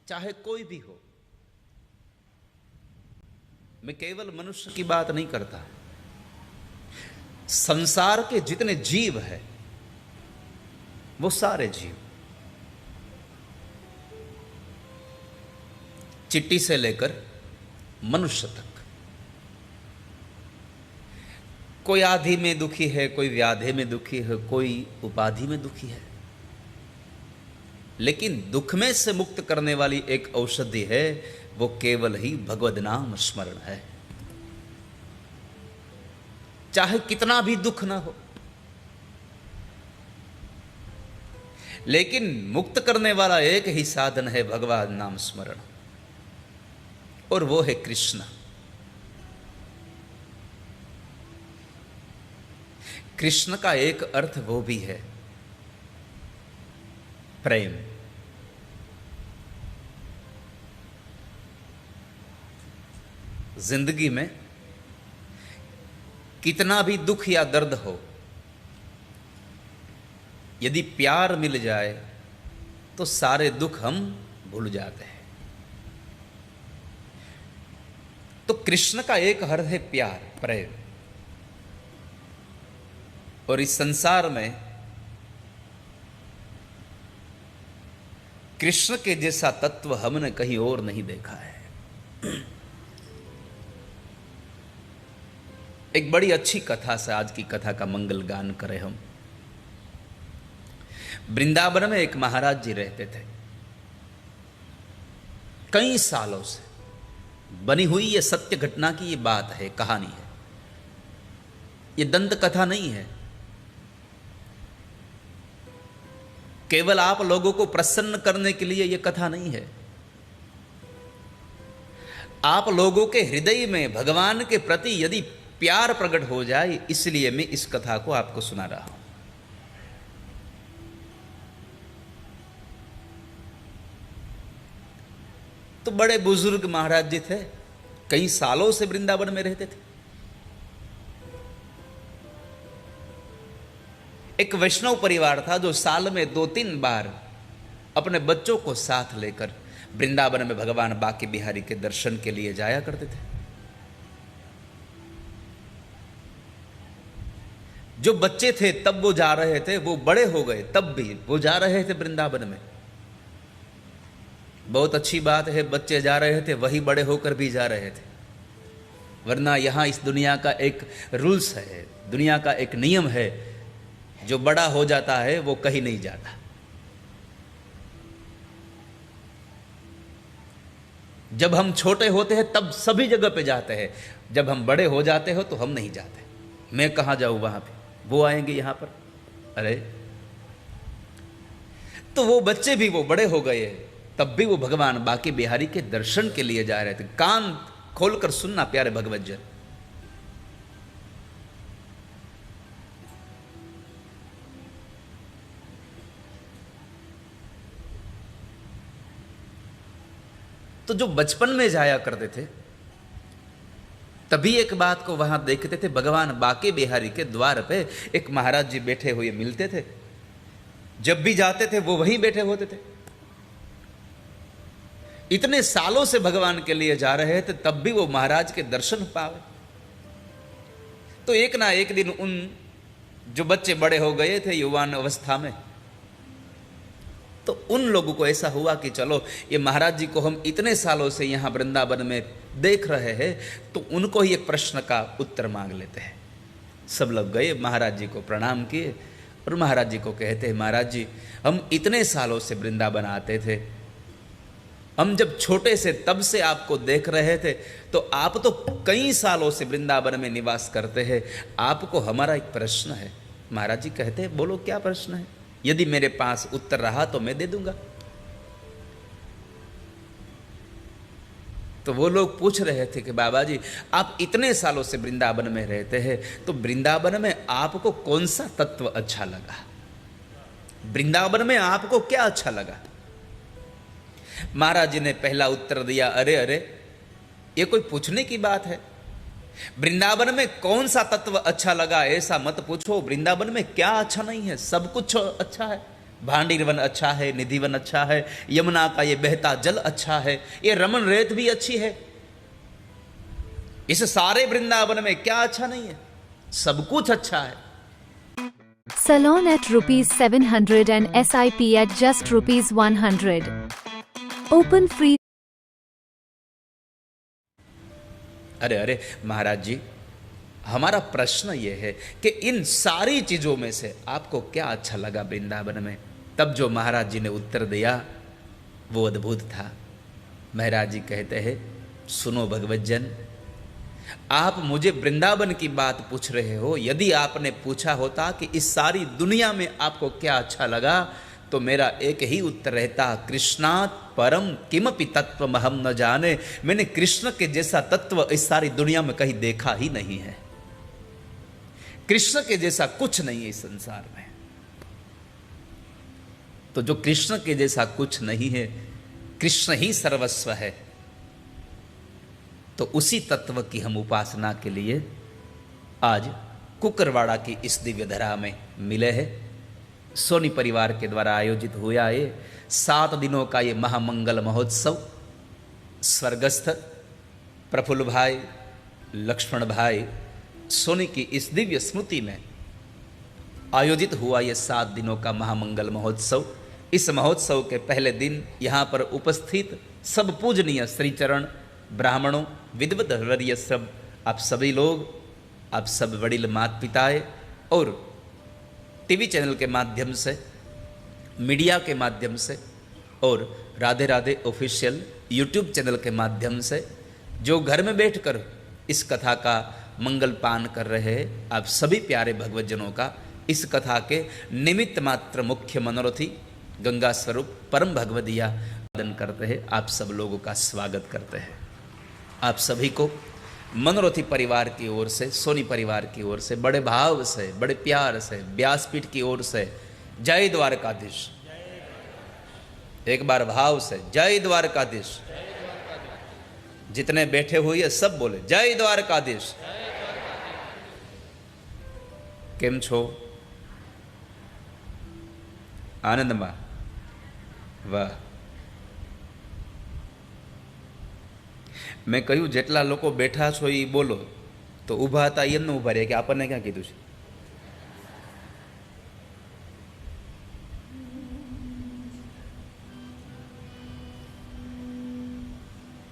चाहे कोई भी हो। मैं केवल मनुष्य की बात नहीं करता, संसार के जितने जीव हैं वो सारे जीव, चिट्टी से लेकर मनुष्य तक, कोई आधि में दुखी है, कोई व्याधि में दुखी है, कोई उपाधि में दुखी है, लेकिन दुख में से मुक्त करने वाली एक औषधि है, वो केवल ही भगवद नाम स्मरण है। चाहे कितना भी दुख ना हो, लेकिन मुक्त करने वाला एक ही साधन है, भगवान नाम स्मरण, और वो है कृष्ण। कृष्ण का एक अर्थ वो भी है प्रेम। जिंदगी में कितना भी दुख या दर्द हो, यदि प्यार मिल जाए तो सारे दुख हम भूल जाते हैं। तो कृष्ण का एक अर्थ है प्यार, प्रेम, और इस संसार में कृष्ण के जैसा तत्व हमने कहीं और नहीं देखा है। एक बड़ी अच्छी कथा से आज की कथा का मंगल गान करें हम। वृंदावन में एक महाराज जी रहते थे, कई सालों से बनी हुई ये सत्य घटना की ये बात है, कहानी है, ये दंत कथा नहीं है। केवल आप लोगों को प्रसन्न करने के लिए ये कथा नहीं है। आप लोगों के हृदय में भगवान के प्रति यदि प्यार प्रकट हो जाए, इसलिए मैं इस कथा को आपको सुना रहा हूं। तो बड़े बुजुर्ग महाराज जी थे, कई सालों से वृंदावन में रहते थे। एक वैष्णव परिवार था जो साल में 2-3 बार अपने बच्चों को साथ लेकर वृंदावन में भगवान बांके बिहारी के दर्शन के लिए जाया करते थे। जो बच्चे थे तब वो जा रहे थे, वो बड़े हो गए तब भी वो जा रहे थे वृंदावन में। बहुत अच्छी बात है, बच्चे जा रहे थे, वही बड़े होकर भी जा रहे थे, वरना यहां इस दुनिया का एक रूल्स है, दुनिया का एक नियम है, जो बड़ा हो जाता है वो कहीं नहीं जाता। जब हम छोटे होते हैं तब सभी जगह पे जाते हैं, जब हम बड़े हो जाते हो तो हम नहीं जाते। मैं कहां जाऊं वहां पे, वो आएंगे यहां पर। अरे तो वो बच्चे भी वो बड़े हो गए, तब भी वो भगवान बांके बिहारी के दर्शन के लिए जा रहे थे। कान खोलकर सुनना प्यारे भगवतजन, तो जो बचपन में जाया करते थे तभी एक बात को वहां देखते थे, भगवान बांके बिहारी के द्वार पे एक महाराज जी बैठे हुए मिलते थे। जब भी जाते थे वो वहीं बैठे होते थे। इतने सालों से भगवान के लिए जा रहे थे, तब भी वो महाराज के दर्शन पावे। तो एक ना एक दिन उन जो बच्चे बड़े हो गए थे युवान अवस्था में, तो उन लोगों को ऐसा हुआ कि चलो ये महाराज जी को हम इतने सालों से यहाँ वृंदावन में देख रहे हैं, तो उनको ही एक प्रश्न का उत्तर मांग लेते हैं। सब लोग गए, महाराज जी को प्रणाम किए और महाराज जी को कहते हैं, महाराज जी हम इतने सालों से वृंदावन आते थे, हम जब छोटे से तब से आपको देख रहे थे, तो आप तो कई सालों से वृंदावन में निवास करते हैं, आपको हमारा एक प्रश्न है। महाराज जी कहते हैं, बोलो क्या प्रश्न है, यदि मेरे पास उत्तर रहा तो मैं दे दूंगा। तो वो लोग पूछ रहे थे कि बाबा जी आप इतने सालों से वृंदावन में रहते हैं, तो वृंदावन में आपको कौन सा तत्व अच्छा लगा, वृंदावन में आपको क्या अच्छा लगा। महाराज जी ने पहला उत्तर दिया, अरे अरे ये कोई पूछने की बात है, वृंदावन में कौन सा तत्व अच्छा लगा ऐसा मत पूछो, वृंदावन में क्या अच्छा नहीं है, सब कुछ अच्छा है। भांडीर वन अच्छा है, निधि वन अच्छा है, यमुना का ये बहता जल अच्छा है, ये रमन रेत भी अच्छी है। इस सारे वृंदावन में क्या अच्छा नहीं है? सब कुछ अच्छा है। Salon at ₹700 and SIP at just ₹100. Open free. अरे अरे महाराज जी, हमारा प्रश्न यह है कि इन सारी चीजों में से आपको क्या अच्छा लगा वृंदावन में? तब जो महाराज जी ने उत्तर दिया वो अद्भुत था। महाराज जी कहते हैं, सुनो भगवत जन, आप मुझे वृंदावन की बात पूछ रहे हो। यदि आपने पूछा होता कि इस सारी दुनिया में आपको क्या अच्छा लगा, तो मेरा एक ही उत्तर रहता, कृष्णात् परम किमपि तत्वमहं न जाने। मैंने कृष्ण के जैसा तत्व इस सारी दुनिया में कहीं देखा ही नहीं है। कृष्ण के जैसा कुछ नहीं है इस संसार में। तो जो कृष्ण के जैसा कुछ नहीं है, कृष्ण ही सर्वस्व है, तो उसी तत्व की हम उपासना के लिए आज कुकरवाड़ा की इस दिव्य धरा में मिले हैं। सोनी परिवार के द्वारा आयोजित हुआ ये 7 दिनों का ये महामंगल महोत्सव स्वर्गस्थ प्रफुल्ल भाई, लक्ष्मण भाई सोनी की इस दिव्य स्मृति में आयोजित हुआ ये 7 दिनों का महामंगल महोत्सव। इस महोत्सव के पहले दिन यहाँ पर उपस्थित सब पूजनीय श्रीचरण ब्राह्मणों, विद्वत वर्य सब, आप सभी लोग, आप सब वडिल माता पिताएं और टीवी चैनल के माध्यम से, मीडिया के माध्यम से और Radhe Radhe official YouTube channel के माध्यम से जो घर में बैठकर इस कथा का मंगल पान कर रहे हैं, आप सभी प्यारे भगवतजनों का इस कथा के निमित्त मात्र मुख्य मनोरथी गंगा स्वरूप परम भगवदिया वंदन करते हैं। आप सब लोगों का स्वागत करते हैं। आप सभी को मनोरथी परिवार की ओर से, सोनी परिवार की ओर से बड़े भाव से, बड़े प्यार से, व्यासपीठ की ओर से जय द्वारकाधीश। एक बार भाव से जय द्वारकाधीश। जितने बैठे हुए सब बोले जय द्वारकाधीश। केम छो? आनंदમાં? વાહ। મેં કહ્યું જેટલા લોકો બેઠા છો એ બોલો, તો ઊભા હતા એમ ન ઊભા રહ્યા કે આપણને ક્યાં કીધું છે?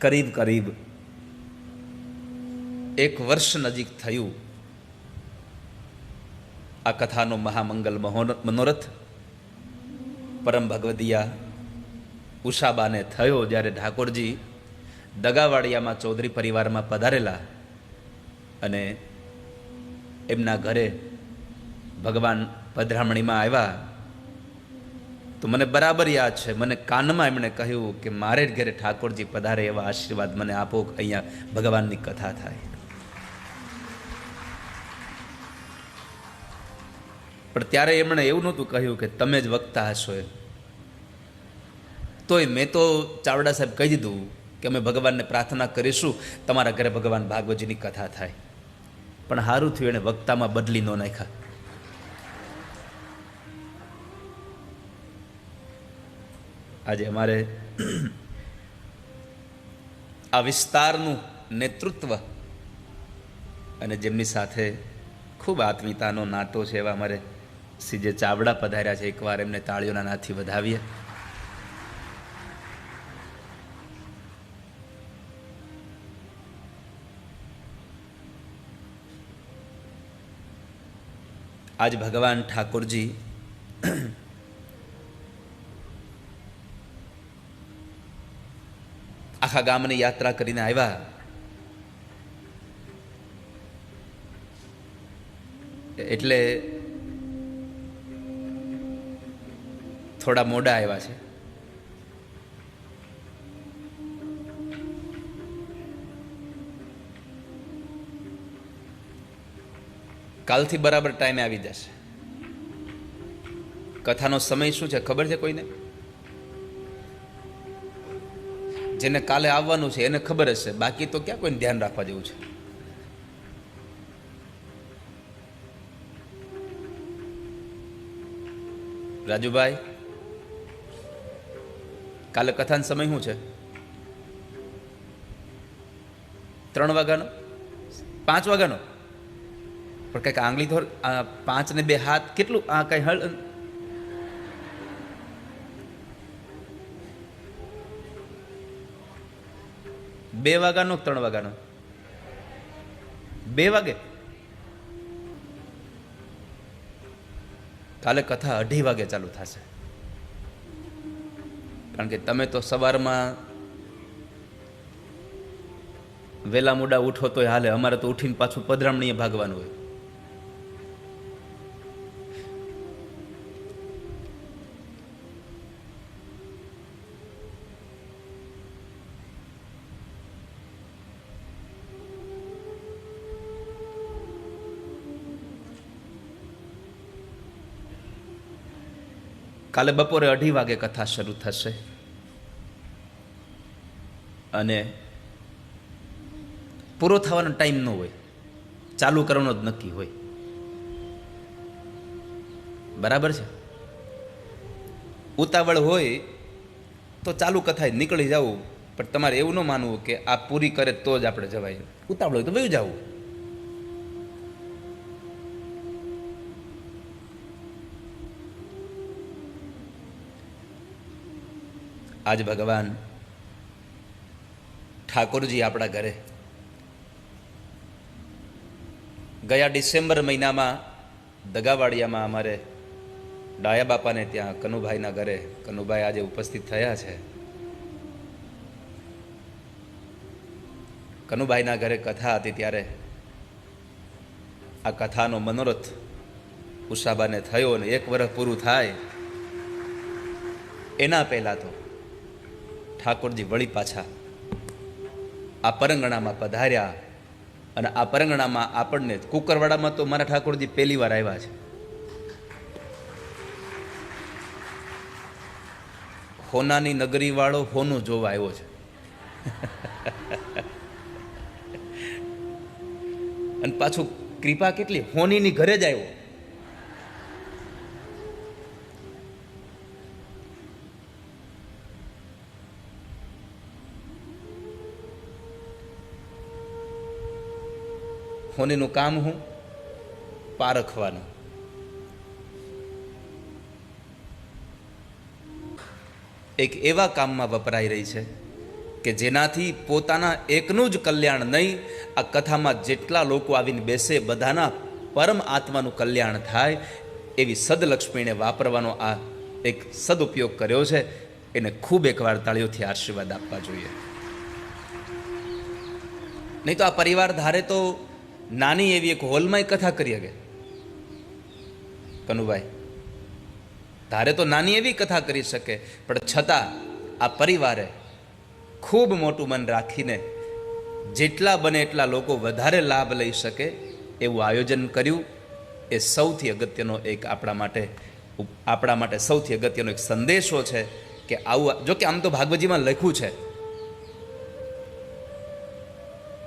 કરીબ કરીબ 1 વર્ષ નજીક થયું આ કથાનો મહામંગલ મનોરથ પરમ ભગવદિયા ઉષાબાને થયો જ્યારે ઠાકોરજી દગાવાડિયામાં ચૌધરી પરિવારમાં પધારેલા અને એમના ઘરે ભગવાન પધરામણીમાં આવ્યા, તો મને બરાબર યાદ છે, મને કાનમાં એમણે કહ્યું કે મારે જ ઘરે ઠાકોરજી પધારે એવા આશીર્વાદ મને આપો, અહીંયા ભગવાનની કથા થાય। પણ ત્યારે એમણે એવું નહોતું કહ્યું કે તમે જ વક્તા હશો એમ। તોય મેં તો ચાવડા સાહેબ કહી દીધું કે અમે ભગવાનને પ્રાર્થના કરીશું તમારા ઘરે ભગવાન ભાગવતજીની કથા થાય। પણ સારું થયું એણે વક્તામાં બદલી ન નાખ્યા। આજે અમારે આ વિસ્તારનું નેતૃત્વ અને જેમની સાથે ખૂબ આત્મીયતાનો નાતો છે એવા અમારે શ્રી જે ચાવડા પધાર્યા છે, એકવાર એમને તાળીઓના નાથી વધાવીએ। आज भगवान ठाकुर जी आखा गामनी यात्रा करीने आव्या। एटले थोड़ा मोड़ा आव्या छे। कालथी बराबर टाइमे आवी जशे। कथानो समय शुं छे खबर छे कोईने? जेने काले आववानुं छे एने खबर हशे, बाकी तो क्या कोईने ध्यान राखवा जेवुं छे? राजूभाई કાલે કથાનો સમય શું છે? 3 વાગ્યાનો, 5 વાગ્યાનો? પણ કંઈક આંગળી ધોર, 5 ને 2 હાથ કેટલું? આ કઈ 2 વાગ્યાનો, 3 વાગ્યાનો? 2 વાગે. કાલે કથા 2:30 વાગે ચાલુ થશે. કારણ કે તમે તો સવારમાં વેલા મોડા ઉઠો તોય હાલે, અમારે તો ઉઠીને પાછું પધરામણીએ ભાગવાનું હોય. કાલે બપોરે 2:30 વાગે કથા શરૂ થશે અને પૂરો થવાનો ટાઈમ ન હોય, ચાલુ કરવાનો જ નક્કી હોય. બરાબર છે? ઉતાવળ હોય તો ચાલુ કથાએ નીકળી જવું, પણ તમારે એવું ન માનવું કે આ પૂરી કરે તો જ આપણે જવાય. ઉતાવળ હોય તો વયું જવું. આજ ભગવાન ઠાકોરજી આપણા ઘરે ગયા ડિસેમ્બર મહિનામાં દગાવાડિયામાં અમારે ડાયા બાપાને ત્યાં કનુભાઈના ઘરે, કનુભાઈ આજે ઉપસ્થિત થયા છે. કનુભાઈના ઘરે કથા હતી ત્યારે આ કથાનો મનોરથ ઉષાબાને થયો અને 1 વર્ષ પૂરું થાય એના પહેલા તો ઠાકોરજી વળી પાછા આ પરંગણામાં પધાર્યા અને આ પરંગણામાં આપણને કુકરવાડામાં તો મારા ઠાકોરજી પહેલી વાર આવ્યા છે. હોનાની નગરી વાળો હોનું જોવા આવ્યો છે. અને પાછું કૃપા કેટલી, હોનીની ઘરે જ આવ્યો. હોનીનું કામ હું પારખવાનું. એક એવા કામમાં વપરાઈ રહી છે કે જેનાથી પોતાના એકનું જ કલ્યાણ નહીં, આ કથામાં જેટલા લોકો આવીને બેસે બધાના પરમ આત્માનું કલ્યાણ થાય એવી સદલક્ષ્મીને વાપરવાનો આ એક સદુપયોગ કર્યો છે. એને ખૂબ એકવાર તાળીઓથી આશીર્વાદ આપવા જોઈએ. નહીં તો આ પરિવાર ધારે તો નાની એવી એક હોલમાં કથા કરી શકે. કનુભાઈ ધારે તો નાની એવી કથા કરી શકે, પણ છતાં આ પરિવારે ખૂબ મોટું મન રાખીને જેટલા બને એટલા લોકો વધારે લાભ લઈ શકે એવું આયોજન કર્યું. એ સૌથી અગત્યનો એક આપણા માટે સૌથી અગત્યનો એક સંદેશો છે કે આવું, જો કે આમ તો ભાગવતજીમાં લખ્યું છે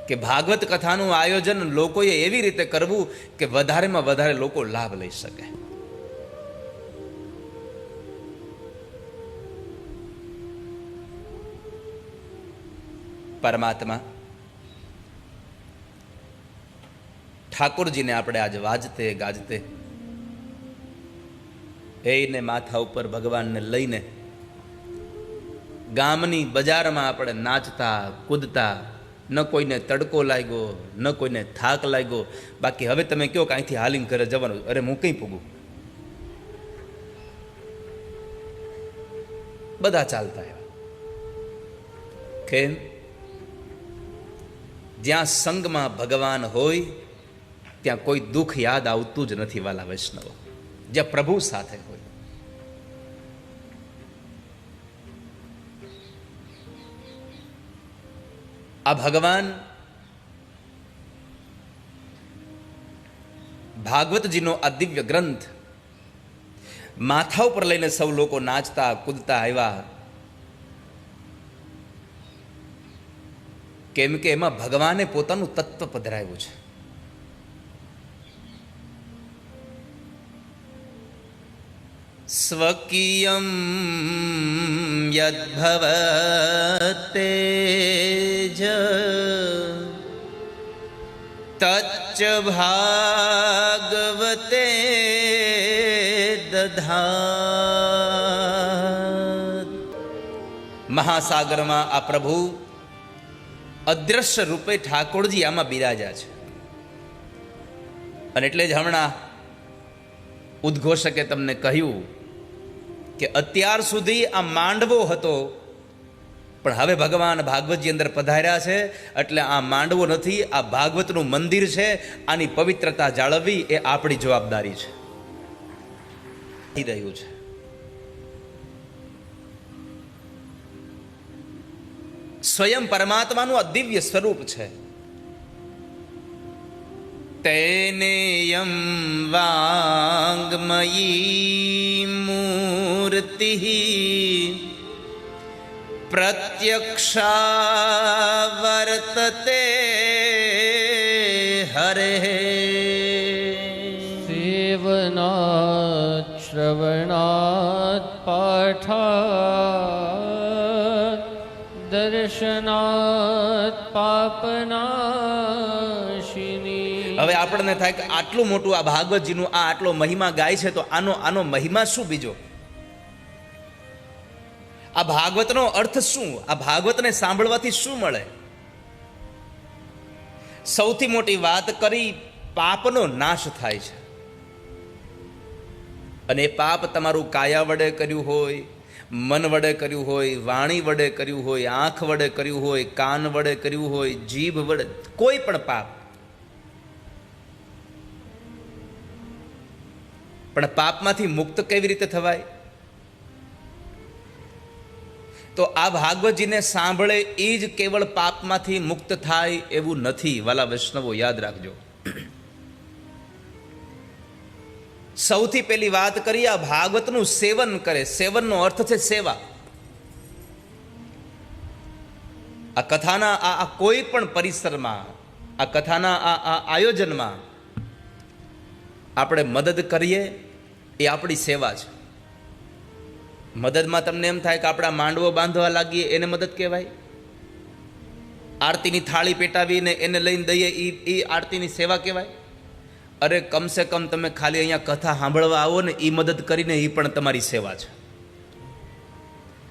કે ભાગવત કથાનું આયોજન લોકોએ એવી રીતે કરવું કે વધારેમાં વધારે લોકો લાભ લઈ શકે. પરમાત્મા ઠાકોરજીને આપણે આજ વાજતે ગાજતે એને માથા ઉપર ભગવાનને લઈને ગામની બજારમાં આપણે નાચતા કૂદતા, ન કોઈને તડકો લાગ્યો ન કોઈને થાક લાગ્યો. બાકી હવે તમે કહો કે અહીંથી હાલીને ઘરે જવાનું, અરે હું કઈ પૂગું, બધા ચાલતા એવા. કેમ? જ્યાં સંગમાં ભગવાન હોય ત્યાં કોઈ દુઃખ યાદ આવતું જ નથી વાલા વૈષ્ણવો. જ્યાં પ્રભુ સાથે હોય. આ ભગવાન ભાગવતજીનો આ દિવ્ય ગ્રંથ માથા ઉપર લઈને સૌ લોકો નાચતા કૂદતા આવ્યા. કેમ કે એમાં ભગવાને પોતાનું તત્વ પધરાવ્યું છે. સ્વકીયમ યદ્ભવતેજ તચ્ચ ભાગવતે દધાત. મહાસાગરમાં આ પ્રભુ અદ્રશ્ય રૂપે ઠાકોરજી આમાં બિરાજા છે. અને એટલે જ હમણાં ઉદ્ઘોષકે તમને કહ્યું કે અત્યાર સુધી આ માંડવો હતો, પણ હવે ભગવાન ભાગવતજી અંદર પધાર્યા છે, એટલે આ માંડવો નથી, આ ભાગવતનું મંદિર છે. આની પવિત્રતા જાળવવી એ આપણી જવાબદારી છે. રહ્યું છે સ્વયં પરમાત્માનું આ દિવ્ય સ્વરૂપ છે. તેનેયં વાંગમયી મૂર્તિ પ્રત્યક્ષા વર્તતે હરેઃ. સેવનાत् શ્રવણાत् પાઠાत् દર્શનાत् પાપનાશિની. હવે આપણને થાય કે આટલું મોટું આ ભાગવતજીનું આ આટલો મહિમા ગાય છે, તો આનો મહિમા શું બીજો? આ ભાગવતનો અર્થ શું? આ ભાગવતને સાંભળવાથી શું મળે? સૌથી મોટી વાત કરી, પાપનો નાશ થાય છે. અને એ પાપ તમારું કાયા વડે કર્યું હોય, મન વડે કર્યું હોય, વાણી વડે કર્યું હોય, આંખ વડે કર્યું હોય, કાન વડે કર્યું હોય, જીભ વડે, કોઈ પણ પાપ. પણ પાપમાંથી મુક્ત કેવી રીતે થવાય? તો આ ભાગવતજીને સાંભળે એ જ કેવળ પાપમાંથી મુક્ત થાય એવું નથી. વાલા વૈષ્ણવો, યાદ રાખજો. સૌથી પહેલી વાત કરી, આ ભાગવતનું સેવન કરે. સેવનનો અર્થ છે સેવા. આ કથાના આ કોઈ પણ પરિસરમાં, આ કથાના આ આયોજનમાં આપણે મદદ કરીએ એ આપણી સેવા છે. મદદમાં તમને એમ થાય કે આપણા માંડવો બાંધવા લાગીએ એને મદદ કહેવાય? આરતીની થાળી પેટાવીને એને લઈને દઈએ એ આરતીની સેવા કહેવાય? અરે કમસે કમ તમે ખાલી અહીંયા કથા સાંભળવા આવો ને એ મદદ કરીને એ પણ તમારી સેવા છે.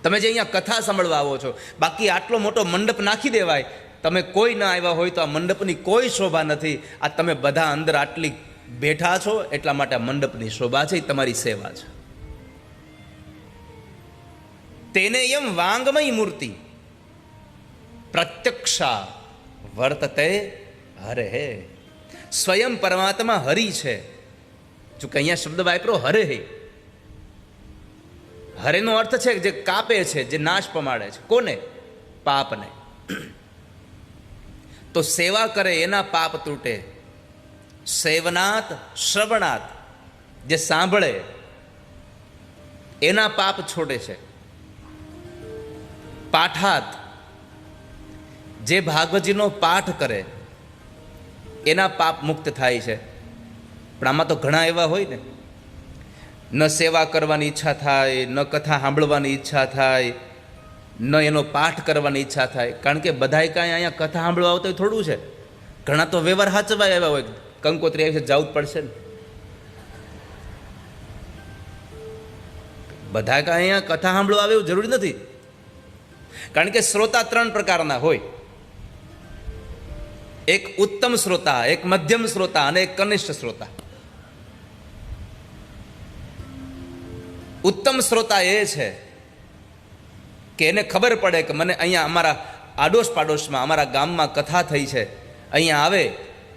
તમે જે અહીંયા કથા સાંભળવા આવો છો, બાકી આટલો મોટો મંડપ નાખી દેવાય, તમે કોઈ ના આવ્યા હોય તો આ મંડપની કોઈ શોભા નથી. આ તમે બધા અંદર આટલી બેઠા છો એટલા માટે આ મંડપની શોભા છે, એ તમારી સેવા છે. તેને એમ વાંગમય મૂર્તિ પ્રત્યક્ષા વર્તતે હરે. સ્વયં પરમાત્મા હરિ છે. જો કે અહીંયા શબ્દ વાપરો હરે હે. હરેનો અર્થ છે જે કાપે છે, જે નાશ પમાડે છે. કોને? પાપને. તો સેવા કરે એના પાપ તૂટે. સેવનાથ શ્રવણાથ, જે સાંભળે એના પાપ છોડે છે. પાઠાત, જે ભાગવતજીનો પાઠ કરે એના પાપ મુક્ત થાય છે. પણ આમાં તો ઘણા એવા હોય ને, ન સેવા કરવાની ઈચ્છા થાય, ન કથા સાંભળવાની ઈચ્છા થાય, ન એનો પાઠ કરવાની ઈચ્છા થાય. કારણ કે બધાય કાંઈ અહીંયા કથા સાંભળવા આવતા થોડું છે. ઘણા તો વ્યવહાર સાચવા આવ્યા હોય, કંકોત્રી આવી છે, જવું જ પડશે ને. બધા કાંઈ અહીંયા કથા સાંભળવા આવે એવું જરૂરી નથી. કારણ કે શ્રોતા ત્રણ પ્રકારના હોય. એક ઉત્તમ શ્રોતા, એક મધ્યમ શ્રોતા અને એક કનિષ્ઠ શ્રોતા. ઉત્તમ શ્રોતા એ છે કે એને ખબર પડે કે મને અહીંયા અમારા આડોશ પાડોશમાં, અમારા ગામમાં કથા થઈ છે, અહીંયા આવે,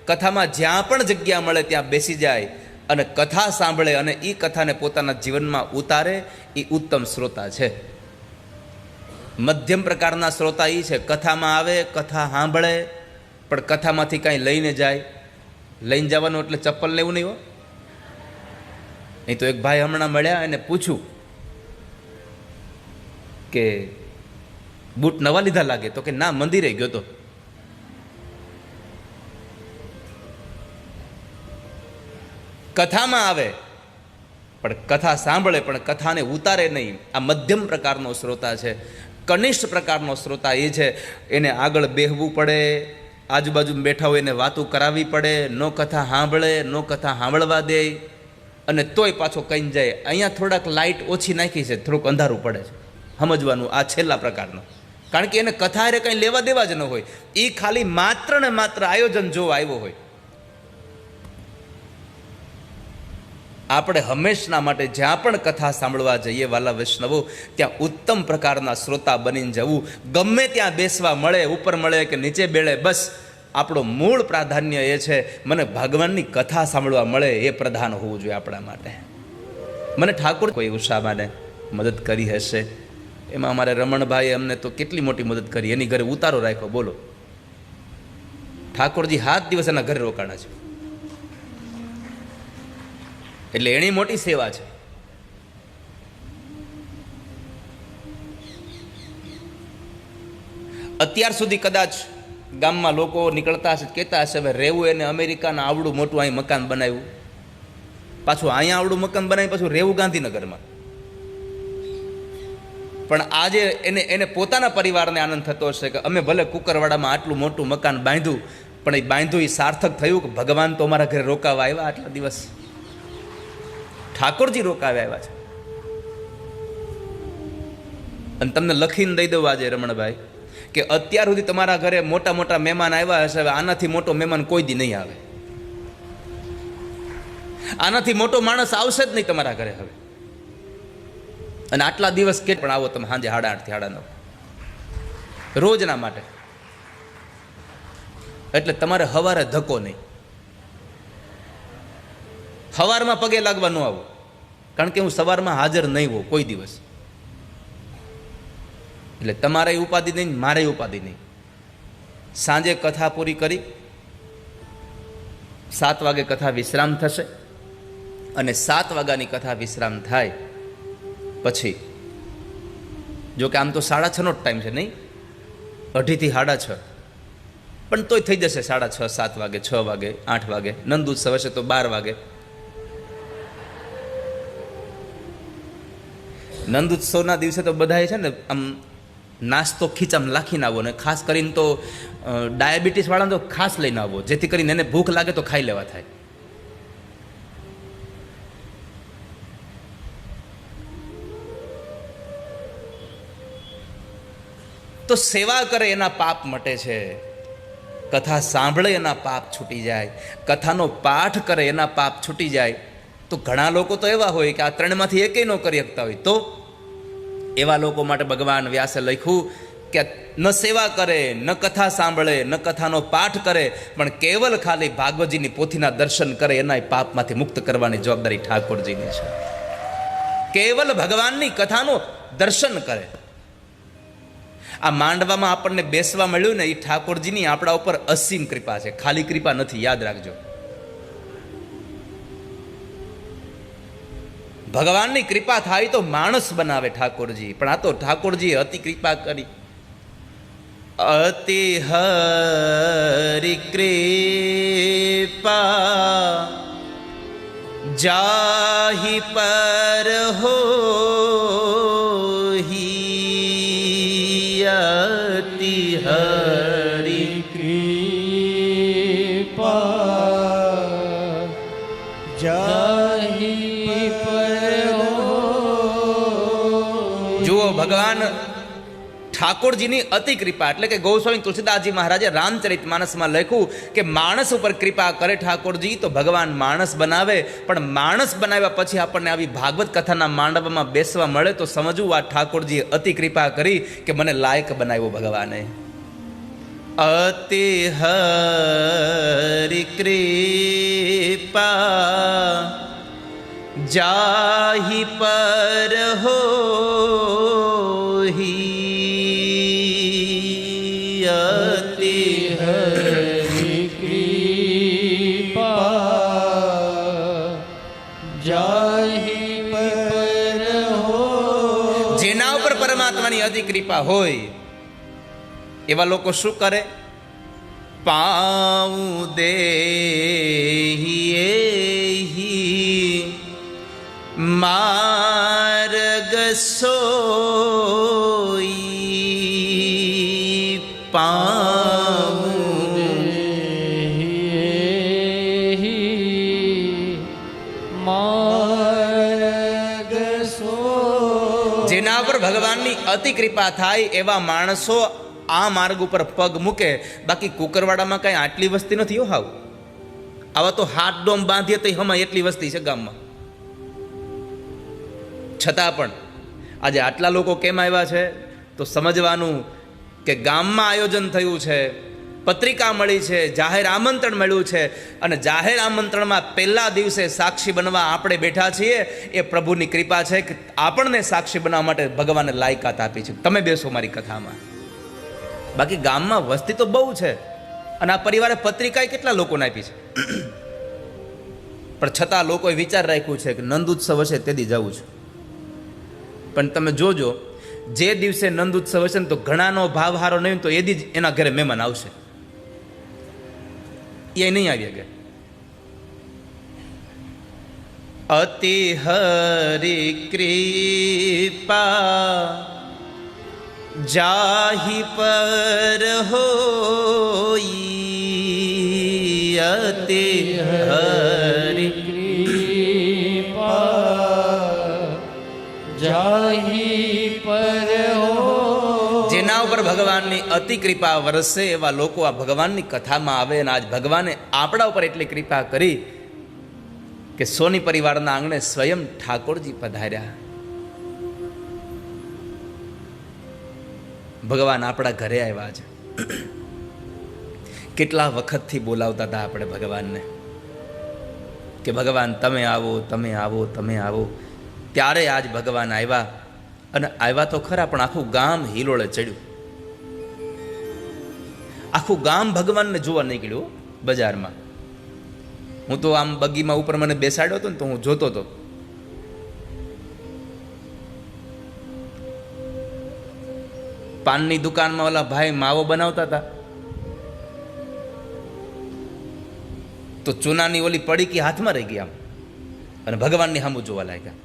કથામાં જ્યાં પણ જગ્યા મળે ત્યાં બેસી જાય અને કથા સાંભળે અને એ કથાને પોતાના જીવનમાં ઉતારે. એ ઉત્તમ શ્રોતા છે. મધ્યમ પ્રકારના શ્રોતા એ છે, કથામાં આવે, કથા સાંભળે, પણ કથામાંથી કાંઈ લઈને જાય. લઈને જવાનું એટલે ચપ્પલ લેવું નહીં હો. નહીં તો એક ભાઈ હમણાં મળ્યા, એને પૂછ્યું કે બૂટ નવા લીધા લાગે? તો કે ના, મંદિરે ગયો તો. કથામાં આવે પણ કથા સાંભળે પણ કથાને ઉતારે નહીં. આ મધ્યમ પ્રકારનો શ્રોતા છે. કનિષ્ઠ પ્રકારનો શ્રોતા એ છે, એને આગળ બેહવું પડે, આજુબાજુ બેઠા હોય એને વાતો કરાવવી પડે, નો કથા સાંભળે, નો કથા સાંભળવા દે, અને તોય પાછો કહીને જાય અહીંયા થોડાક લાઇટ ઓછી નાખી છે, થોડુંક અંધારું પડે છે. સમજવાનું આ છેલ્લા પ્રકારનો, કારણ કે એને કથા હારે કંઈ લેવા દેવા જ ન હોય. એ ખાલી માત્ર ને માત્ર આયોજન જોવા આવ્યો હોય. આપણે હંમેશના માટે જ્યાં પણ કથા સાંભળવા જઈએ વાલા વૈષ્ણવો, ત્યાં ઉત્તમ પ્રકારના શ્રોતા બનીને જવું. ગમે ત્યાં બેસવા મળે, ઉપર મળે કે નીચે બેળે, બસ આપણો મૂળ પ્રાધાન્ય એ છે મને ભગવાનની કથા સાંભળવા મળે, એ પ્રધાન હોવું જોઈએ આપણા માટે. મને ઠાકોર કોઈ ઉષાબાને મદદ કરી હશે, એમાં અમારે રમણભાઈએ અમને તો કેટલી મોટી મદદ કરી. એની ઘરે ઉતારો રાખ્યો, બોલો. ઠાકોરજી 7 દિવસ એના ઘરે રોકાણા છે, એટલે એની મોટી સેવા છે. અત્યાર સુધી કદાચ ગામમાં લોકો નીકળતા હશે, કહેતા હશે હવે રહેવું એને અમેરિકાના આવડું મોટું અહીં મકાન બનાવ્યું, પાછું અહીંયા આવડું મકાન બનાવી, પાછું રહેવું ગાંધીનગરમાં. પણ આજે એને પોતાના પરિવારને આનંદ થતો હશે કે અમે ભલે કુકરવાડામાં આટલું મોટું મકાન બાંધ્યું, પણ એ બાંધ્યું એ સાર્થક થયું કે ભગવાન તો અમારા ઘરે રોકાવા આવ્યા આટલા દિવસ. ઠાકોરજી રોકાવ્યા આવ્યા છે. અને તમને લખીને દઈ દઉં આજે રમણભાઈ કે અત્યાર સુધી તમારા ઘરે મોટા મોટા મહેમાન આવ્યા હશે, હવે આનાથી મોટો મહેમાન કોઈ દી નહીં આવે. આનાથી મોટો માણસ આવશે જ નહીં તમારા ઘરે હવે. અને આટલા દિવસ કે પણ આવો તમે સાંજે 8:30 થી 9:30 રોજના માટે. એટલે તમારે સવારે ધક્કો નહીં, સવારમાં પગે લાગવા ન આવો, કારણ કે હું સવારમાં હાજર નહીં હોઉં કોઈ દિવસ. એટલે તમારે ઉપાધિ નહીં, મારે ઉપાધિ નહીં. સાંજે કથા પૂરી કરી 7 વાગે કથા વિશ્રામ થશે, અને 7 વાગ્યાની કથા વિશ્રામ થાય પછી, જો કે આમ તો 6:30 નો જ ટાઈમ છે, નહીં 2:30 થી 6:30, પણ તોય થઈ જશે 6:30, 7 વાગે, 6 વાગે, 8 વાગે. નંદ ઉત્સવ હશે તો 12 વાગે. નંદ ઉત્સવના દિવસે તો બધાએ છે ને આમ નાસ્તો ખીચામાં લાખીને આવો, ને ખાસ કરીને તો ડાયાબિટીસ વાળાને તો ખાસ લઈને આવો, જેથી કરીને એને ભૂખ લાગે તો ખાઈ લેવા થાય. તો સેવા કરે એના પાપ મટે છે, કથા સાંભળે એના પાપ છૂટી જાય, કથાનો પાઠ કરે એના પાપ છૂટી જાય. તો ઘણા લોકો તો એવા હોય કે આ 3માંથી એકેય ન કરી શકતા હોય, તો એવા લોકો માટે ભગવાન વ્યાસે લખ્યું કે ન સેવા કરે, ન કથા સાંભળે, ન કથાનો પાઠ કરે, પણ કેવલ ખાલી ભાગવતજીની પોથીના દર્શન કરે, એના પાપમાંથી મુક્ત કરવાની જવાબદારી ઠાકોરજીની છે. કેવલ ભગવાનની કથાનો દર્શન કરે. આ માંડવામાં આપણને બેસવા મળ્યું ને, એ ઠાકોરજીની આપણા ઉપર અસીમ કૃપા છે, ખાલી કૃપા નથી, યાદ રાખજો. ભગવાનની કૃપા થાય તો માણસ બનાવે ઠાકોરજી, પણ આ તો ઠાકોરજીએ અતિ કૃપા કરી. અતિ હરિ કૃપા જાહી પર હો, અતિ હરિ કૃપા જાહી પર હો. જુઓ ભગવાન ઠાકોરજીની અતિ કૃપા, એટલે કે ગોસ્વામી તુલસીદાસજી મહારાજે રામચરિત માનસમાં લખ્યું કે માણસ ઉપર કૃપા કરે ઠાકોરજી તો ભગવાન માણસ બનાવે, પણ માણસ બનાવ્યા પછી આપણને આવી ભાગવત કથાના માંડવામાં બેસવા મળે તો સમજવું આ ઠાકોરજીએ અતિ કૃપા કરી કે મને લાયક બનાવ્યો ભગવાને. અતિ હરિ કૃપા જાહી પર હો, અતિ હરિ કૃપા જાહી પર હો. જેના ઉપર પરમાત્માની અતિ કૃપા હોય એવા લોકો શું કરે? પાઉ દેહી માર્ગ સોઈ પામું માર્ગ સો જેના પર ભગવાનની અતિ કૃપા થાય એવા માણસો આ માર્ગ ઉપર પગ મૂકે. બાકી કુકરવાડામાં કઈ આટલી વસ્તી નથી હો હાવ. આવા તો હાથ ડોમ બાંધીએ તો હમણાં એટલી વસ્તી છે ગામમાં. છતાં પણ આજે આટલા લોકો કેમ આવ્યા છે તો સમજવાનું કે ગામમાં આયોજન થયું છે, પત્રિકા મળી છે, જાહેર આમંત્રણ મળ્યું છે, અને જાહેર આમંત્રણમાં પહેલા દિવસે સાક્ષી બનવા આપણે બેઠા છીએ. એ પ્રભુની કૃપા છે કે આપણને સાક્ષી બનવા માટે ભગવાને લાયકાત આપી છે. તમે બેસો મારી કથામાં. બાકી ગામમાં વસ્તી તો બહુ છે, અને આ પરિવારે પત્રિકા કેટલા લોકોને આપી છે. પણ છતાં લોકોએ વિચાર રાખ્યું છે કે નંદ ઉત્સવ હશે તેથી જવું છે. પણ તમે જોજો, જે દિવસે નંદ ઉત્સવ હશે ને તો ઘણાનો ભાવ હારો નહીં તો એ દી જ એના ઘરે મહેમાન આવશે. એ નહીં આવી ગયા. અતિ હરિ કૃપા જાહી પર હોઈ, અતિ હરિ જાહી પર હો. જેના ઉપર ભગવાનની અતિ કૃપા વરસે એવા લોકો આ ભગવાનની કથામાં આવે. અને આજ ભગવાને આપણા ઉપર એટલી કૃપા કરી કે સોની પરિવારના આંગણે સ્વયં ઠાકોરજી પધાર્યા. ભગવાન આપણા ઘરે આવ્યા છે. કેટલા વખતથી બોલાવતા હતા આપણે ભગવાનને કે ભગવાન તમે આવો, તમે આવો, તમે આવો. ત્યારે આજ ભગવાન આવ્યા. અને આવ્યા તો ખરા, પણ આખું ગામ હિલોળે ચડ્યું. આખું ગામ ભગવાનને જોવા નીકળ્યું બજારમાં. હું તો આમ બગીમાં ઉપર મને બેસાડ્યો હતો ને તો હું જોતો હતો. પાનની દુકાનમાં ઓલા ભાઈ માવો બનાવતા હતા તો ચૂનાની ઓલી પડીકી હાથમાં રહી ગઈ આમ, અને ભગવાનની સામું જોવા લાગ્યા.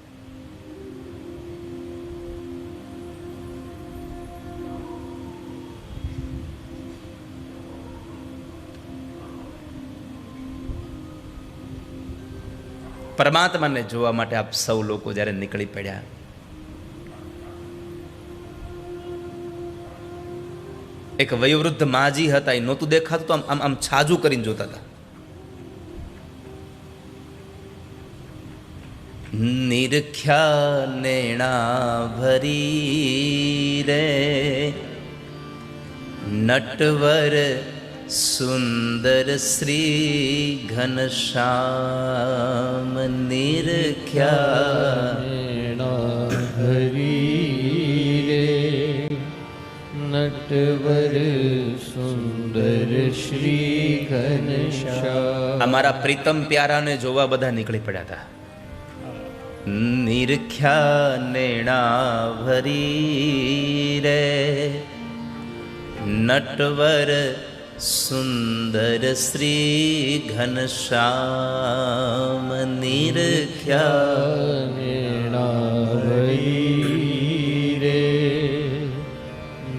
પરમાત્માને જોવા માટે આપ સૌ લોકો જ્યારે નીકળી પડ્યા, એક વયોવૃદ્ધ માજી હતા. એ નહોતું દેખાતું તો આમ આમ છાજુ કરીને જોતા હતા. નિરખ્યા નેણા ભરી રે નટવર સુંદર શ્રી ઘનશ્યામ. નિરખ્યા હરી રે નટવર સુંદર શ્રી ઘનશ્યામ. અમારા પ્રીતમ પ્યારાને જોવા બધા નીકળી પડ્યા હતા. નિરખ્યા નેણા ભરી રે નટવર સુંદર શ્રી ઘનશ્યામ. નિરખ્યા નેણા ભરી રે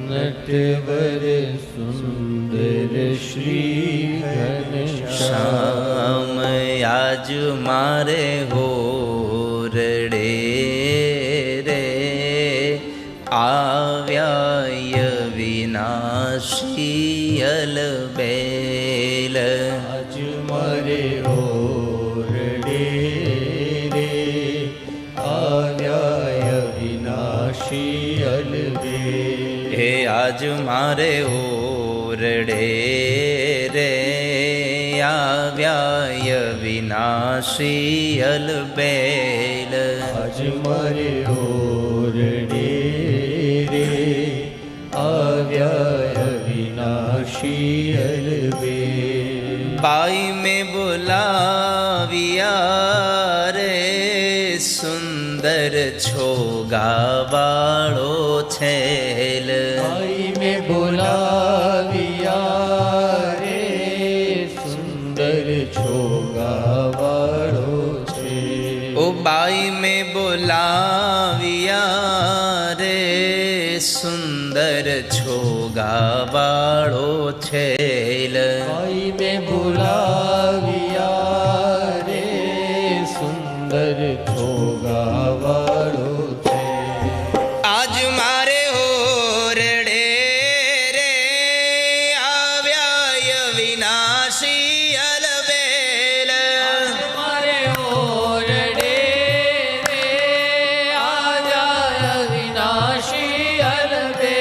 નટવર સુંદર શ્રી ઘનશ્યામ. આજ મારે હોરડે રે આવ્યા વિનાશી અલબેલ. આજ મારે ઓરડે રે આવ્યા વિનાશી અલબેલ. હે આજ મારે ઓરડે રે આવ્યા વિનાશી અલબેલ. આજ મારે ઓરડે રે આવ્યા વિનાશી અલબેલ. પાઈ મેં બોલાવ્યા રે સુંદર છોગાવાળો છેલ. આઈ મેં બોલાવ્યા રે સુંદર છોગાવાળો છે. ઓ બા बाई में बोलाविया रे सुंदर छोगा वाळो छेल भाई में बुलाविया रे सुंदर छोगा वाળો છે आज मारे होरडे रे આવ્યા વિનાશી અલબેલ મારે ઓરડે રે આજા વિનાશી અલબે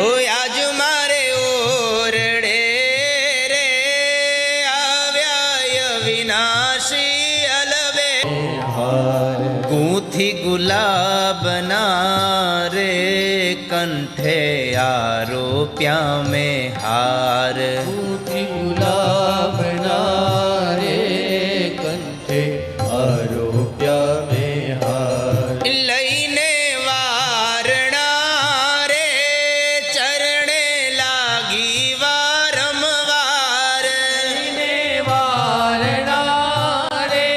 હો આજ મારે ઓરડે રે આવ્યા વિનાશી અલબેલ હાર ગૂંથી ગુલાબના રે કંઠે આરોપ્યા મેં હાર ઉઠી ગુલાબના રે કંઠે આરોપ્યા મેં હાર લઈને વારણા રે ચરણે લાગી વારંવાર ને વારણા રે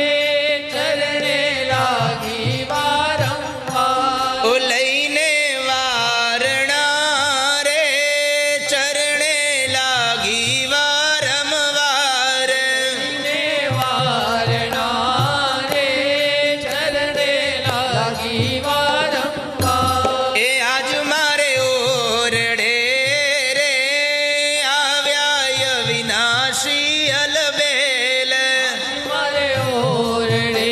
ચરણે લાગી વારંવાર ઓ લઈને વારણા રે ચરણે લાગી વારંવાર ને વારણા રે ચરણે લાગી વારંવાર એ આજ મારે ઓરડે રે આવ્યા વિનાશી અલબેલ મારે ઓરડે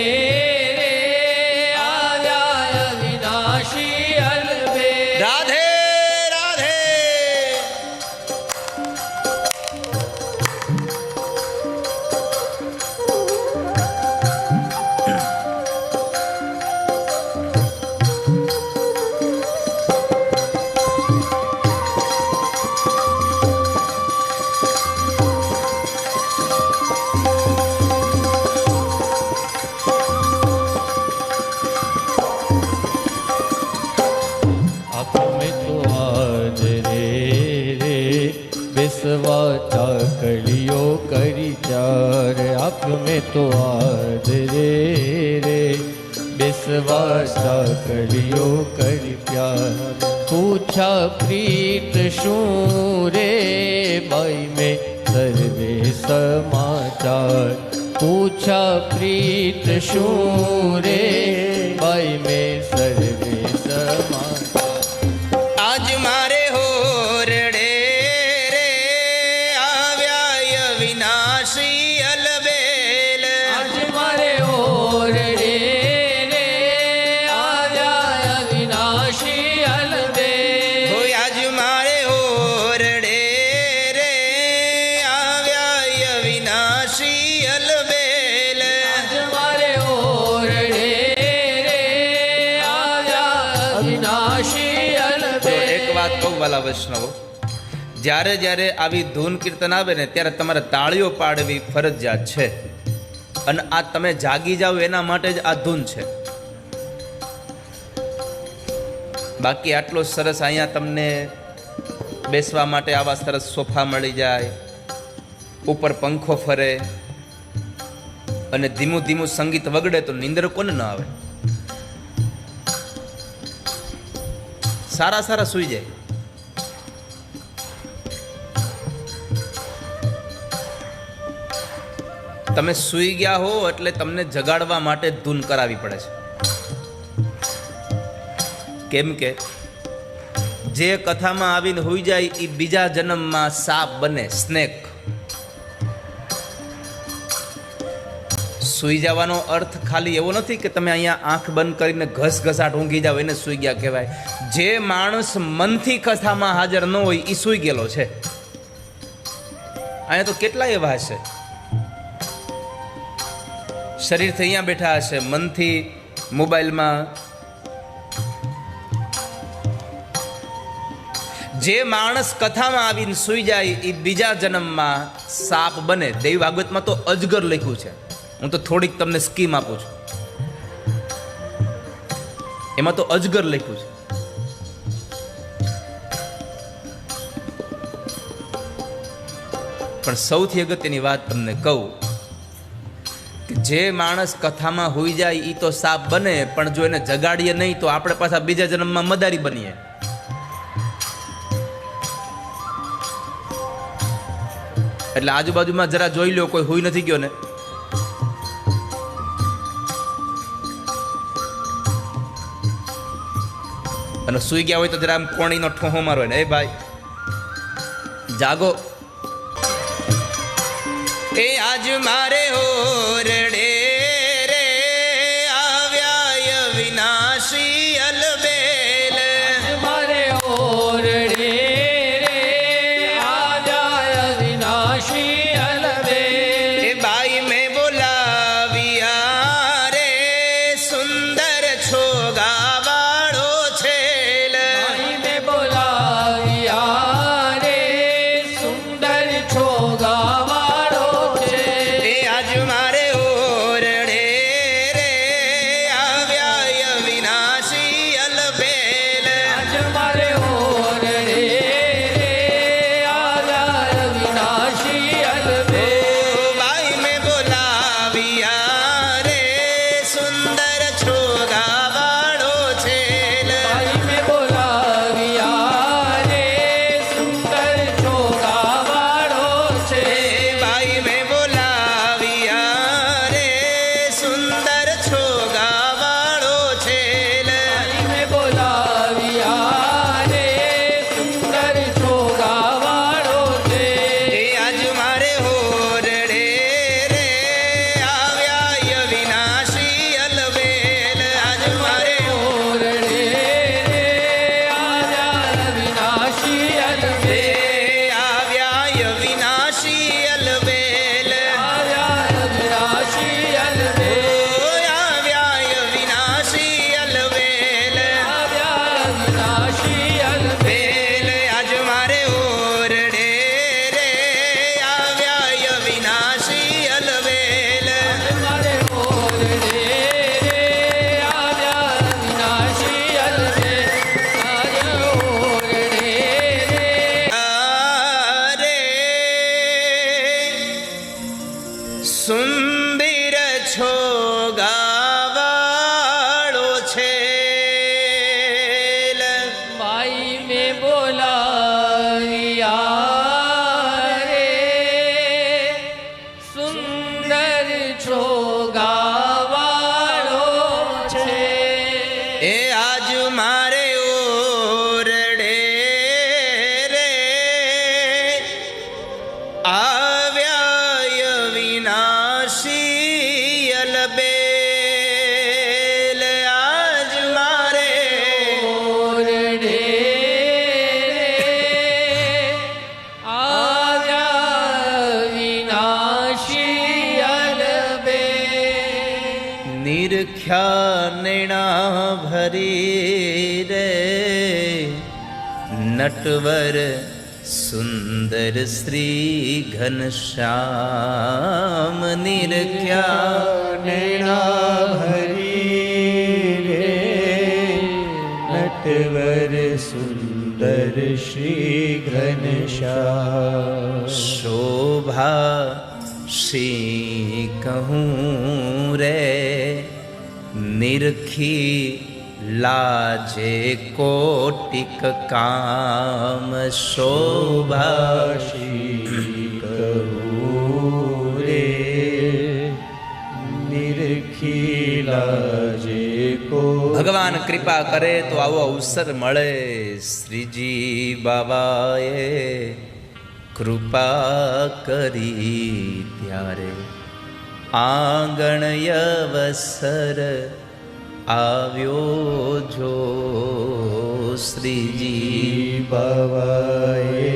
રે આવ્યા વિનાશી અલબે રાધે રાધે आप में तो आज रे बेसवा चाकलियो करी चार आप में तो आज रे बेसवा चाकलियो करी प्यार पूछा प्रीत शूं रे भाई में सर्वे समाचार पूछा प्रीत शूं रे भाई में सर्वे समाचार આજ મારે હોરડે રે આવ્યા વિનાશી અલબેલ આજ મારે ઓરડે રે આવ્યા વિનાશી અલબે હો આજ મારે હોરડે રે આવ્યા વિનાશી અલબેલ આજ મારે ઓરડે રે આવ્યા વિનાશી અલબે તો એક વાત કહું વાલા વૈષ્ણવો, જ્યારે જ્યારે આવી ધૂન કીર્તન આવે ને ત્યારે તમારે તાળીઓ પાડવી ફરજિયાત છે. અને આ તમે જાગી જાઓ એના માટે જ આ ધૂન છે. બાકી આટલો સરસ અહીંયા તમને બેસવા માટે આવા સરસ સોફા મળી જાય, ઉપર પંખો ફરે અને ધીમું ધીમું સંગીત વગડે તો નીંદર કોને ન આવે? સારા સારા સૂઈ જાય. તમે સૂઈ ગયા હો એટલે તમને જગાડવા માટે ધૂન કરાવી પડે છે. કેમ કે જે કથામાં આવીને હોઈ જાય એ બીજા જન્મમાં સાપ બને, સ્નેક. સૂઈ જવાનો અર્થ ખાલી એવો નથી કે તમે અહીંયા આંખ બંધ કરીને ઘસઘસાટ ઊંઘી જાવ એને સૂઈ ગયા કહેવાય. જે માણસ મનથી કથામાં હાજર ન હોય એ સૂઈ ગયેલો છે. અહીંયા તો કેટલા એવા હશે, શરીરથી અહીંયા બેઠા હશે, મનથી મોબાઈલમાં. જે માણસ કથામાં આવીને સૂઈ જાય એ બીજા જન્મમાં સાપ બને. દેવી ભાગવતમાં તો અજગર લખ્યું છે. હું તો થોડીક તમને સ્કીમ આપું છું. એમાં તો અજગર લખ્યું છે. પણ સૌથી અગત્યની વાત તમને કહું કે જે માણસ કથામાં હોઈ જાય એ તો સાપ બને, પણ જો એને જગાડીએ નહીં તો આપણે પાછા બીજા જન્મમાં મદારી બનીએ. એટલે આજુબાજુમાં જરા જોઈ લો, કોઈ હુઈ નથી ગયો ને. અને સુઈ ગયા હોય તો જરા આમ કોણીનો ઠોહો મારો ને, એ ભાઈ જાગો. એ આજ મારે ઓરડે રે આવ્યા વિનાશી અલબેલ. મારે ઓરડે રે આવ્યા વિનાશી અલબેલ. એ બાઈ મેં બોલાવ્યા રે સુંદર છોગાવાળો છેલ. ભાઈ મેં બોલાવ્યા રે સુંદર છોગાવાળો છે. એ આજ મારે ઓરડે રે આવ્યા વિનાશી અલબેલ. આજ મારે ઓરડે રે આવ્યા વિનાશી અલબેલ. બાઈ મેં બોલાવ્યા રે સુંદર છોગાવાળો છેલ. ભાઈ મેં બોલાવ્યા રે સુંદર છોગાવાળો છે. બાઈ મેં બોલાવ્યા રે સુંદર છોગાવાળો છેલ. ભાઈ મેં બોલાવ્યા રે સુંદર છોગાવાળો છે. એ આજ મારે ઓરડે રે આવ્યા વિનાશી અલબેલ. આજ મારે ઓરડે રે આવ્યા વિનાશી અલબેલ. આવ્યા વિનાશી અલબેલ. આવ્યા વિનાશી અલબેલ. આવ્યા વિનાશી અલબેલ. આવ્યા વિનાશી અલબેલ. આજ મારે ઓરડે રે આવ્યા વિનાશી અલબેલ. મારે ઓરડે રે આવ્યા વિનાશી અલબેલ. આજ ઓરડે રે અરે સુંદર છોગાવાળો છેલ. ભાઈ મેં બોલાવ્યા રે સુંદર છોગાવાળો છે. એ આજ મારે ઓરડે રે આવ્યા વિનાશી અલબેલ. આજ મારે ઓરડે રે આવ્યા વિનાશી અલબેલ. નિરખ્યા નેણા ભરી રે નટવર સુંદર શ્રી ઘનશ્યામ. નિરખ્યા નૈણા ભરી રે નટવર સુંદર શ્રી ઘનશ્યામ. શોભા શ્રી કહું રે નિરખી લાજે કોટિક કામ. શોભા શ્રી કહું રે નિરખીલા જે કો. ભગવાન કૃપા કરે તો આવો અવસર મળે. શ્રીજી બાબાએ કૃપા કરી ત્યારે આંગણ અવસર આવ્યો જો. શ્રીજી બાવાએ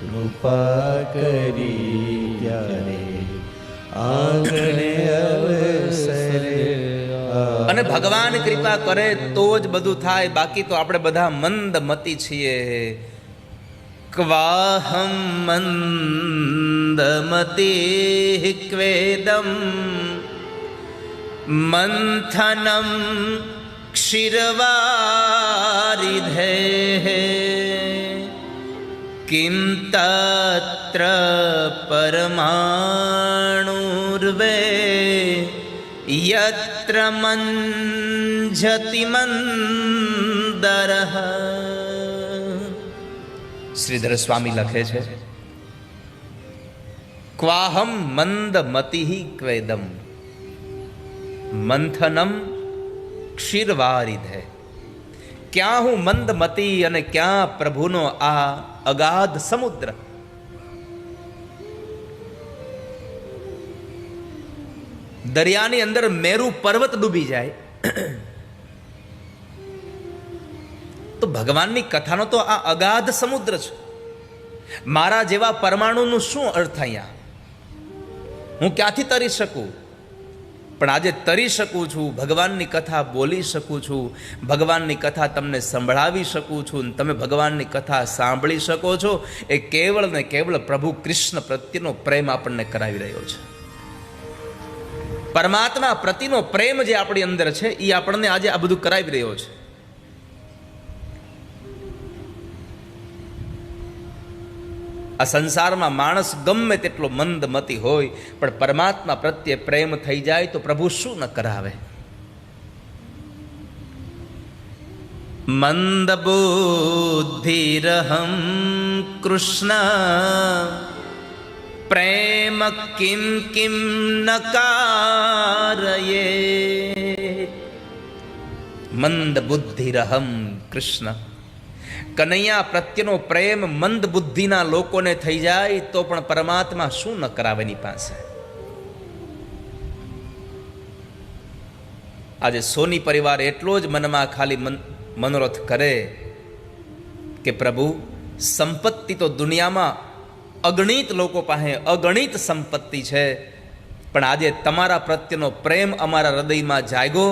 કૃપા કરી ત્યારે આંગણે અવસરે અને ભગવાન કૃપા કરે તો જ બધું થાય, બાકી તો આપણે બધા મંદમતી છીએ. ક્વાહમ મંદમતી ક્વેદમ મંથનમ ક્ષીરવારિધે કિમ તત્ર પરમાણુર્વે યત્ર મંજતિ મંદરઃ. શ્રીધર સ્વામી લખે છે, ક્વાહમ મંદમતિઃ ક્વેદમ મંથનમ ક્ષીરવારિધે. ક્યાં હું મંદમતી અને ક્યાં પ્રભુનો આ અગાધ સમુદ્ર. દરિયાની અંદર મેરુ પર્વત ડૂબી જાય તો ભગવાનની કથાનો તો આ અગાધ સમુદ્ર છે. મારા જેવા પરમાણુનું શું અર્થ અહીંયા? હું ક્યાંથી તરી શકું? પણ આજે તરી શકું છું, ભગવાનની કથા બોલી શકું છું, ભગવાનની કથા તમને સંભળાવી શકું છું, તમે ભગવાનની કથા સાંભળી શકો છો. એ કેવળ ને કેવળ પ્રભુ કૃષ્ણ પ્રત્યેનો પ્રેમ આપણને કરાવી રહ્યો છે. પરમાત્મા પ્રતિનો પ્રેમ જે આપણી અંદર છે એ આપણને આજે આ બધું કરાવી રહ્યો છે. આ સંસારમાં માણસ ગમે તેટલો મંદમતી હોય પણ પરમાત્મા પ્રત્યે પ્રેમ થઈ જાય તો પ્રભુ શું ન કરાવે. મંદબુદ્ધિરહમ કૃષ્ણ પ્રેમ કિમ કિમ ન કારયે. મંદબુદ્ધિરહમ કૃષ્ણ. કનૈયા પ્રત્યેનો પ્રેમ મંદ બુદ્ધિના લોકોને થઈ જાય તો પણ પરમાત્મા શું ન કરાવે એની પાસે. આજે સોની પરિવાર એટલો જ મનમાં ખાલી મનોરથ કરે કે પ્રભુ સંપત્તિ તો દુનિયામાં અગણિત લોકો પાસે અગણિત સંપત્તિ છે, પણ આજે તમારા પ્રત્યેનો પ્રેમ અમારા હૃદયમાં જાગ્યો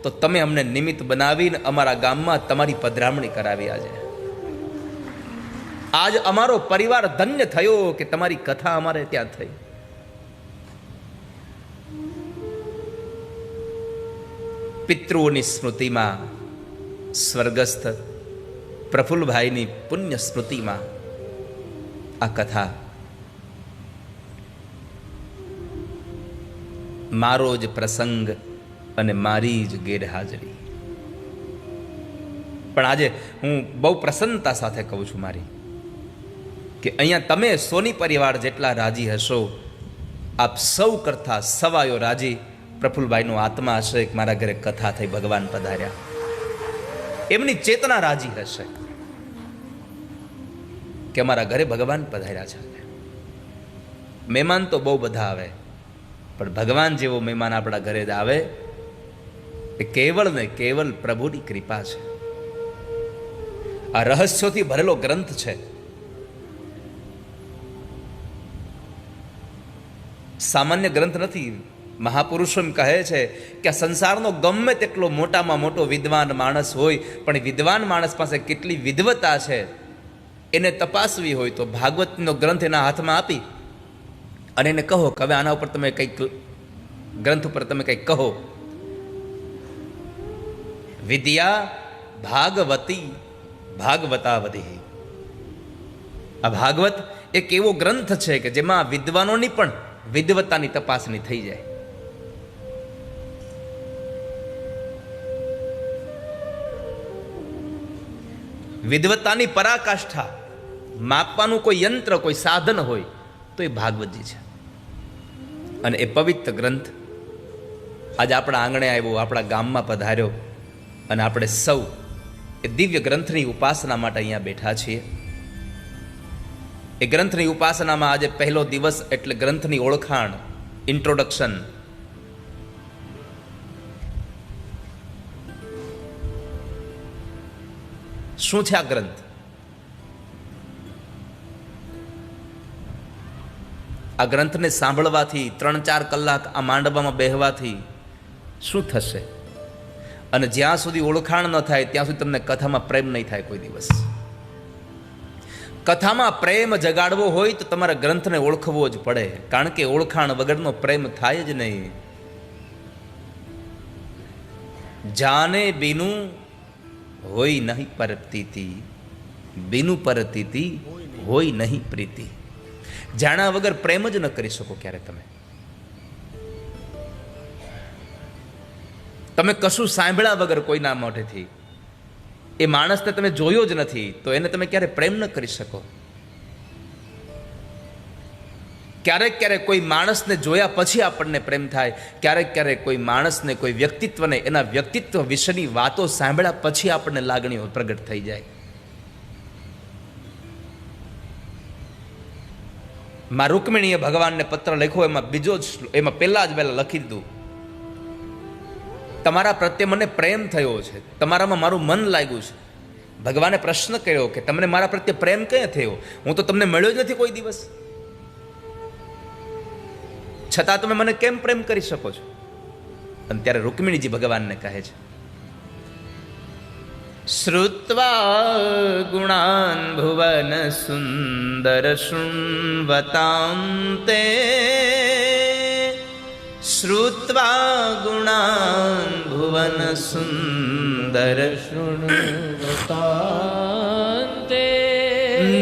તો તમે અમને નિમિત્ત બનાવીને અમારા ગામમાં તમારી પધરામણી કરાવી. આજ અમારો પરિવાર ધન્ય થયો કે તમારી કથા અમારે ત્યાં થઈ. પિતૃઓની સ્મૃતિમાં, સ્વર્ગસ્થ પ્રફુલ્લભાઈની પુણ્ય સ્મૃતિમાં આ કથા મારો જ પ્રસંગ અને મારી જ ગેરહાજરી. પણ આજે હું બહુ પ્રસન્નતા સાથે કહું છું મારી કે અહીંયા તમે સોની પરિવાર જેટલા રાજી હશો, આપ સૌ કરતા સવાયો રાજી પ્રફુલ્લભાઈનો આત્મા હશે કે મારા ઘરે કથા થઈ, ભગવાન પધાર્યા. એમની ચેતના રાજી હશે કે અમારા ઘરે ભગવાન પધાર્યા છે. મહેમાન તો બહુ બધા આવે પણ ભગવાન જેવો મહેમાન આપણા ઘરે જ આવે એ કેવળ ને કેવળ પ્રભુની કૃપા છે. આ રહસ્યોથી ભરેલો ગ્રંથ છે. સામાન્ય ગ્રંથ નથી. મહાપુરુષો એમ કહે છે કે આ સંસારનો ગમે તેટલો મોટામાં મોટો વિદ્વાન માણસ હોય પણ વિદ્વાન માણસ પાસે કેટલી વિદ્વતા છે એને તપાસવી હોય તો ભાગવતનો ગ્રંથ એના હાથમાં આપી અને એને કહો કે હવે આના ઉપર તમે કંઈક ગ્રંથ ઉપર તમે કંઈક કહો. વિદ્યા ભાગવતી ભાગવતાવધી. આ ભાગવત એક એવો ગ્રંથ છે કે જેમાં વિદ્વાનોની પણ વિદ્વતાની તપાસણી થઈ જાય. વિદ્વતાની પરાકાષ્ઠા માપવાનું કોઈ યંત્ર, કોઈ સાધન હોય તો એ ભાગવતજી છે. અને એ પવિત્ર ગ્રંથ આજે આપણા આંગણે આવ્યો, આપણા ગામમાં પધાર્યો અને આપણે સૌ એ દિવ્ય ગ્રંથની ઉપાસના માટે અહીંયા બેઠા છીએ. એ ગ્રંથની ઉપાસનામાં આજે પહેલો દિવસ એટલે ગ્રંથની ઓળખાણ, ઇન્ટ્રોડક્શન. શું છે આ ગ્રંથ? આ ગ્રંથને સાંભળવાથી 3-4 કલાક આ માંડવામાં બેહવાથી શું થશે? અને જ્યાં સુધી ઓળખાણ ન થાય ત્યાં સુધી તમને કથામાં પ્રેમ નહીં થાય કોઈ દિવસ. કથામાં પ્રેમ જગાડવો હોય તો તમારે ગ્રંથને ઓળખવો જ પડે, કારણ કે ઓળખાણ વગરનો પ્રેમ થાય જ નહીં. જાને બીનું હોય નહીં પરતીતિ, બીનું પરતીતિ હોય નહીં પ્રીતિ. જાણ્યા વગર પ્રેમ જ ન કરી શકો ક્યારે તમે કશું સાંભળ્યા વગર કોઈના મોઢેથી, એ માણસને તમે જોયો જ નથી તો એને તમે ક્યારે પ્રેમ ન કરી શકો. ક્યારેક કોઈ માણસને જોયા પછી આપણને પ્રેમ થાય, ક્યારેક કોઈ માણસને, કોઈ વ્યક્તિત્વને, એના વ્યક્તિત્વ વિશેની વાતો સાંભળ્યા પછી આપણને લાગણીઓ પ્રગટ થઈ જાય. માં રૂકમિણીએ ભગવાનને પત્ર લખ્યો, એમાં પહેલા જ વહેલા લખી દીધું, તમારા પ્રત્યે મને પ્રેમ થયો છે, તમારામાં મારું મન લાગ્યું છે. ભગવાને પ્રશ્ન કર્યો કે તમને મારા પ્રત્યે પ્રેમ ક્યાં થયો? હું તો તમને મળ્યો જ નથી કોઈ દિવસ, છતાં તમે મને કેમ પ્રેમ કરી શકો છો? અને ત્યારે રૂકમિણીજી ભગવાનને કહે છે, શ્રુત્વા ગુણાન ભુવન સુંદર શૃણ્વતાં તે, શ્રુત્વા ગુણાન ભુવન સુંદર શૃણ્વતાંતે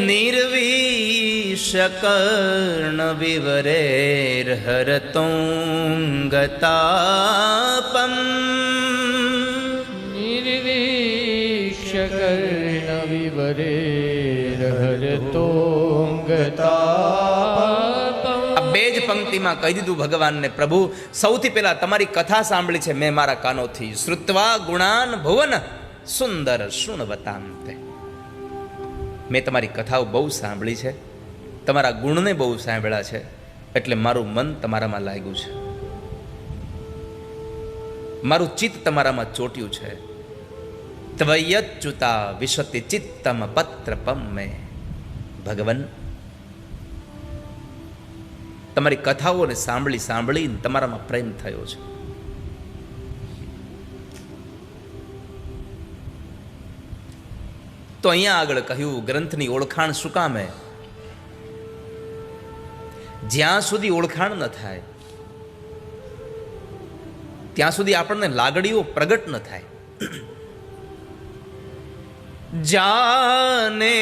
નિર્વિષકર્ણ વિવરેર હરતોંગતાપમ, નિર્વિષકર્ણ વિવરેર હરતોંગતાપમ. આ બે જ પંક્તિમાં કહી દીધું ભગવાનને, પ્રભુ સૌથી પહેલા તમારી કથા સાંભળી છે મેં મારા કાનોથી. શ્રુત્વા ગુણાન ભુવન સુંદર શૃણવતાંતે, મેં તમારી કથાઓ બહુ સાંભળી છે, તમારા ગુણને બહુ સાંભળ્યા છે, એટલે મારું મન તમારામાં લાગ્યું છે, મારું ચિત્ત તમારામાં ચોટ્યું છે. ત્વયચ્યુતા વિશતિ ચિત્તમ પત્રપમ મે, ભગવાન તમારી કથાઓને સાંભળીને તમારામાં પ્રેમ થયો છે. તો અહીંયા આગળ કહ્યું, ગ્રંથની ઓળખાણ શું કામ હે? જ્યાં સુધી ઓળખાણ ન થાય ત્યાં સુધી આપણને લાગણીઓ પ્રગટ ન થાય. જાને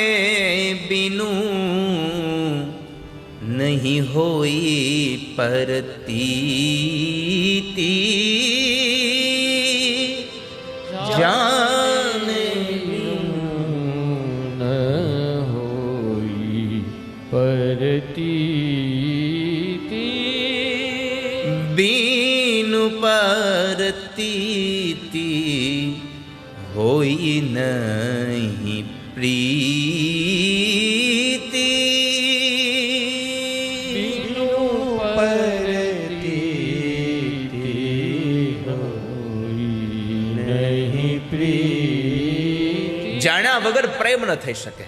બિનું નહીં હોઈ પરતીતિ, જાને ન હોઈ પરતીતિ, બીનુ પરતીતિ હોય નહીં પ્રીતિ. જાણ્યા વગર પ્રેમ ન થઈ શકે.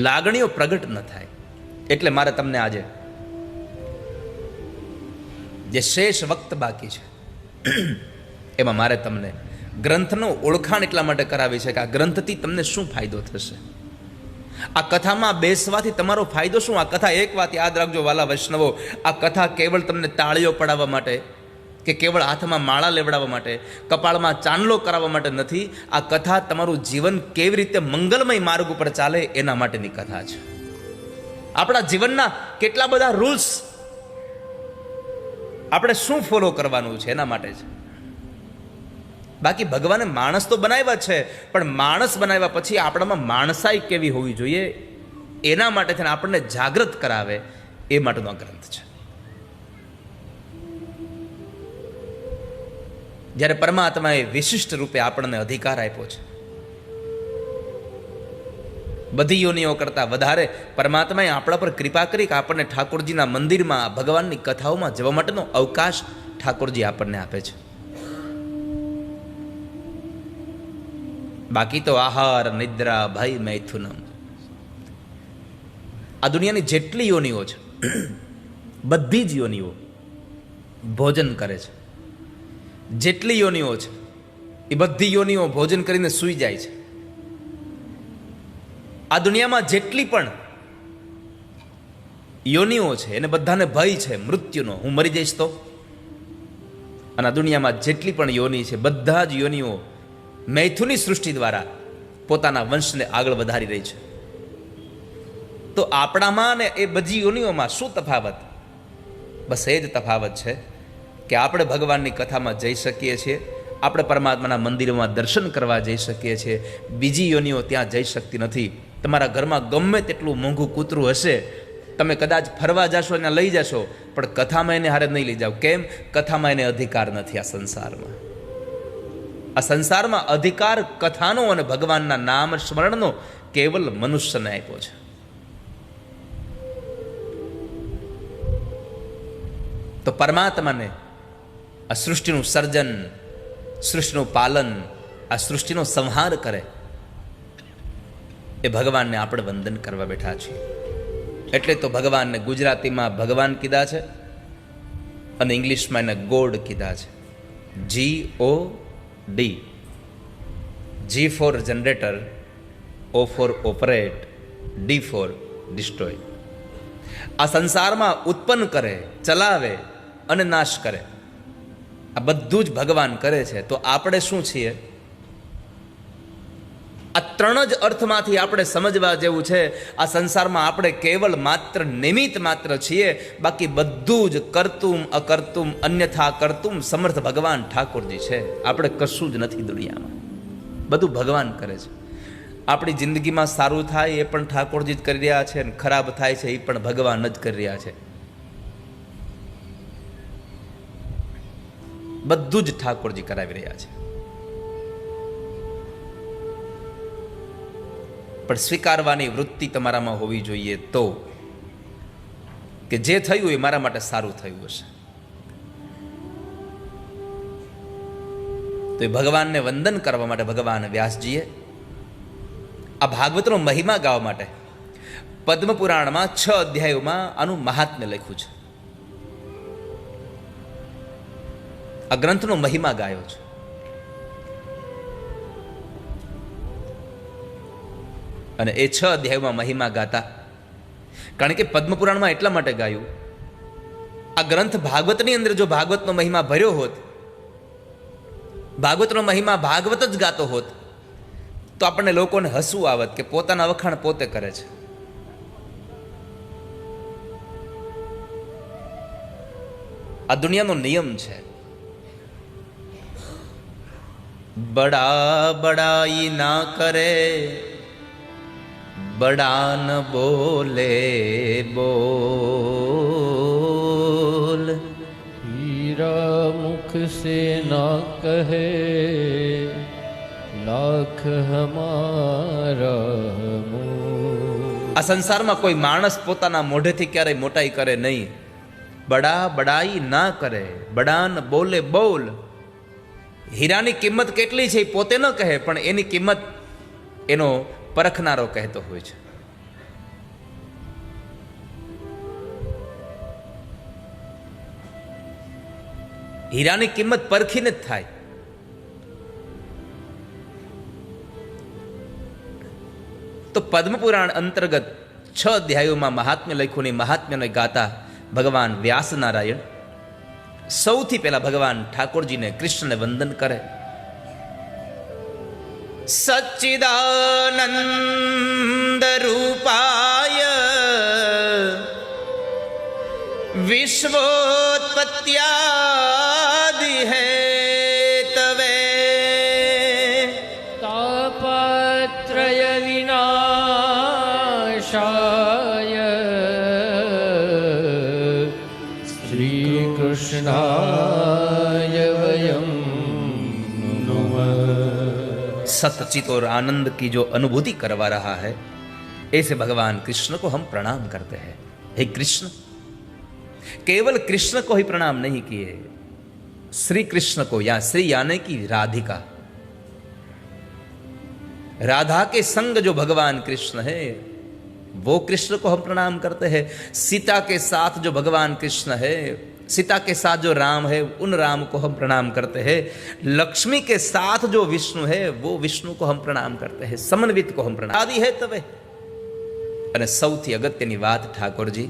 લાગણીઓ પ્રગટ ન થાય. એટલે મારે તમને આજે જે શેષ વખત બાકી છે એમાં મારે તમને ગ્રંથનો ઓળખાણ એટલા માટે કરાવી છે કે આ ગ્રંથથી તમને શું ફાયદો થશે, આ કથામાં બેસવાથી તમારો ફાયદો શું. આ કથા એક વાત યાદ રાખજો વાલા વૈષ્ણવો, આ કથા કેવળ તમને તાળીઓ પડાવવા માટે કે કેવળ હાથમાં માળા લેવડાવવા માટે, કપાળમાં ચાંદલો કરાવવા માટે નથી. આ કથા તમારું જીવન કેવી રીતે મંગલમય માર્ગ ઉપર ચાલે એના માટેની કથા છે. આપણા જીવનના કેટલા બધા રૂલ્સ આપણે શું ફોલો કરવાનું છે એના માટે છે. બાકી ભગવાને માણસ તો બનાવ્યા છે, પણ માણસ બનાવ્યા પછી આપણામાં માણસાઈ કેવી હોવી જોઈએ એના માટે થઈને આપણને જાગૃત કરાવે એ માટેનો ગ્રંથ છે. જ્યારે પરમાત્માએ વિશિષ્ટ રૂપે આપણને અધિકાર આપ્યો છે, બધી યોનિઓ કરતા વધારે પરમાત્માએ આપણા પર કૃપા કરી કે આપણને ઠાકોરજીના મંદિરમાં ભગવાનની કથાઓમાં જવા માટેનો અવકાશ ઠાકોરજી આપણને આપે છે. બાકી તો આહાર, નિદ્રા, ભય, મૈથુનમ, આ દુનિયાની જેટલી યોનિઓ છે બધી જ યોનિઓ ભોજન કરે છે. જેટલી યોનિઓ છે એ બધી યોનિઓ ભોજન કરીને સૂઈ જાય છે. આ દુનિયામાં જેટલી પણ યોનિઓ છે એને બધાને ભય છે મૃત્યુનો, હું મરી જઈશ તો. અને આ દુનિયામાં જેટલી પણ યોનિ છે બધા જ યોનિઓ મૈથુની સૃષ્ટિ દ્વારા પોતાના વંશને આગળ વધારી રહી છે. તો આપણામાં ને એ બધી યોનિઓમાં શું તફાવત? બસ એ જ તફાવત છે કે આપણે ભગવાનની કથામાં જઈ શકીએ છીએ, આપણે પરમાત્માના મંદિરોમાં દર્શન કરવા જઈ શકીએ છીએ. બીજી યોનિઓ ત્યાં જઈ શકતી નથી. તમારા ઘરમાં ગમે તેટલું મોંઘું કૂતરું હશે, તમે કદાચ ફરવા જશો એને લઈ જશો, પણ કથામાં એને હારે નહીં લઈ જાઓ. કેમ? કથામાં એને અધિકાર નથી. આ સંસારમાં અધિકાર કથાનો અને ભગવાનના નામ સ્મરણનો કેવલ મનુષ્યને આપ્યો છે. તો પરમાત્માને આ સૃષ્ટિનું સર્જન, સૃષ્ટિનું પાલન, આ સૃષ્ટિનો સંહાર કરે એ ભગવાનને આપણે વંદન કરવા બેઠા છીએ. એટલે તો ભગવાનને ગુજરાતીમાં ભગવાન કીધા છે અને ઇંગ્લિશમાં એને ગોડ કીધા છે. GOD. G for generator, O for operate, D for destroy. આ સંસારમાં ઉત્પન્ન કરે, ચલાવે અને નાશ કરે, આ બધું જ ભગવાન કરે છે. તો આપણે શું છીએ? આ ત્રણ જ અર્થમાંથી આપણે સમજવા જેવું છે. આ સંસારમાં આપણે કેવલ માત્ર નિમિત્ત માત્ર છીએ, બાકી બધું જ કરતું અકર્તું અન્યથા કરતું સમર્થ ભગવાન ઠાકોરજી છે. આપણે કશું જ નથી દુનિયામાં, બધું ભગવાન કરે છે. આપણી જિંદગીમાં સારું થાય એ પણ ઠાકોરજી જ કરી રહ્યા છે, અને ખરાબ થાય છે એ પણ ભગવાન જ કરી રહ્યા છે. બધું જ ઠાકોરજી કરાવી રહ્યા છે. પણ સ્વીકારવાની વૃત્તિ તમારામાં હોવી જોઈએ તો, કે જે થયું એ મારા માટે સારું થયું હશે. તો એ ભગવાનને વંદન કરવા માટે ભગવાન વ્યાસજીએ આ ભાગવતનો મહિમા ગાવા માટે પદ્મપુરાણમાં 6 અધ્યાયોમાં આનું મહાત્મ્ય લખ્યું છે. આ ગ્રંથનો મહિમા ગાયો છે. અને એ 6 અધ્યાયોમાં મહિમા ગાતા, કારણ કે પદ્મપુરાણમાં એટલા માટે ગાયું, આ ગ્રંથ ભાગવતની અંદર જો ભાગવતનો મહિમા ભર્યો હોત, ભાગવતનો મહિમા ભાગવત જ ગાતો હોત, તો આપણને લોકોને હસવું આવત કે પોતાના વખાણ પોતે કરે છે. આ દુનિયાનો નિયમ છે. બડા બડાઈ ના કરે, બડા ન બોલે બોલ. हीरा मुख से ना कहे, लाख हमारा मुँह. આ સંસારમાં કોઈ માણસ પોતાના મોઢેથી ક્યારેય મોટાઈ કરે નહીં. બડા બડાઈ ના કરે, બડા ન બોલે બોલ. હીરાની કિંમત કેટલી છે એ પોતે ન કહે, પણ એની કિંમત એનો પરખનારો કહેતો હોય છે. હીરાની કિંમત પરખીને જ થાય. તો પદ્મપુરાણ અંતર્ગત 6 અધ્યાયોમાં મહાત્મ્ય લખ્યું. મહાત્મ્યને ગાતા ભગવાન વ્યાસ નારાયણ સૌથી પહેલા ભગવાન ઠાકોરજીને કૃષ્ણને વંદન કરે. સચ્ચિદાનંદ રૂપાય વિશ્વોત્પત્યાદિ હેતવે तापत्रय विनाशाय श्री कृष्णाय वयम नुमः. सतचित और आनंद की जो अनुभूति करवा रहा है, ऐसे भगवान कृष्ण को हम प्रणाम करते हैं. हे कृष्ण, केवल कृष्ण को ही प्रणाम नहीं किए, श्री कृष्ण को, या श्री यानी कि राधिका, राधा के संग जो भगवान कृष्ण है वो कृष्ण को हम प्रणाम करते हैं. सीता के साथ जो भगवान कृष्ण है, सीता के साथ जो राम है, उन राम को हम प्रणाम करते हैं. लक्ष्मी के साथ जो विष्णु है वो विष्णु को हम प्रणाम करते हैं. समन्वित को हम प्रणाम आदि है तवे. અને સૌથી અગત્યની વાત ઠાકોરજી,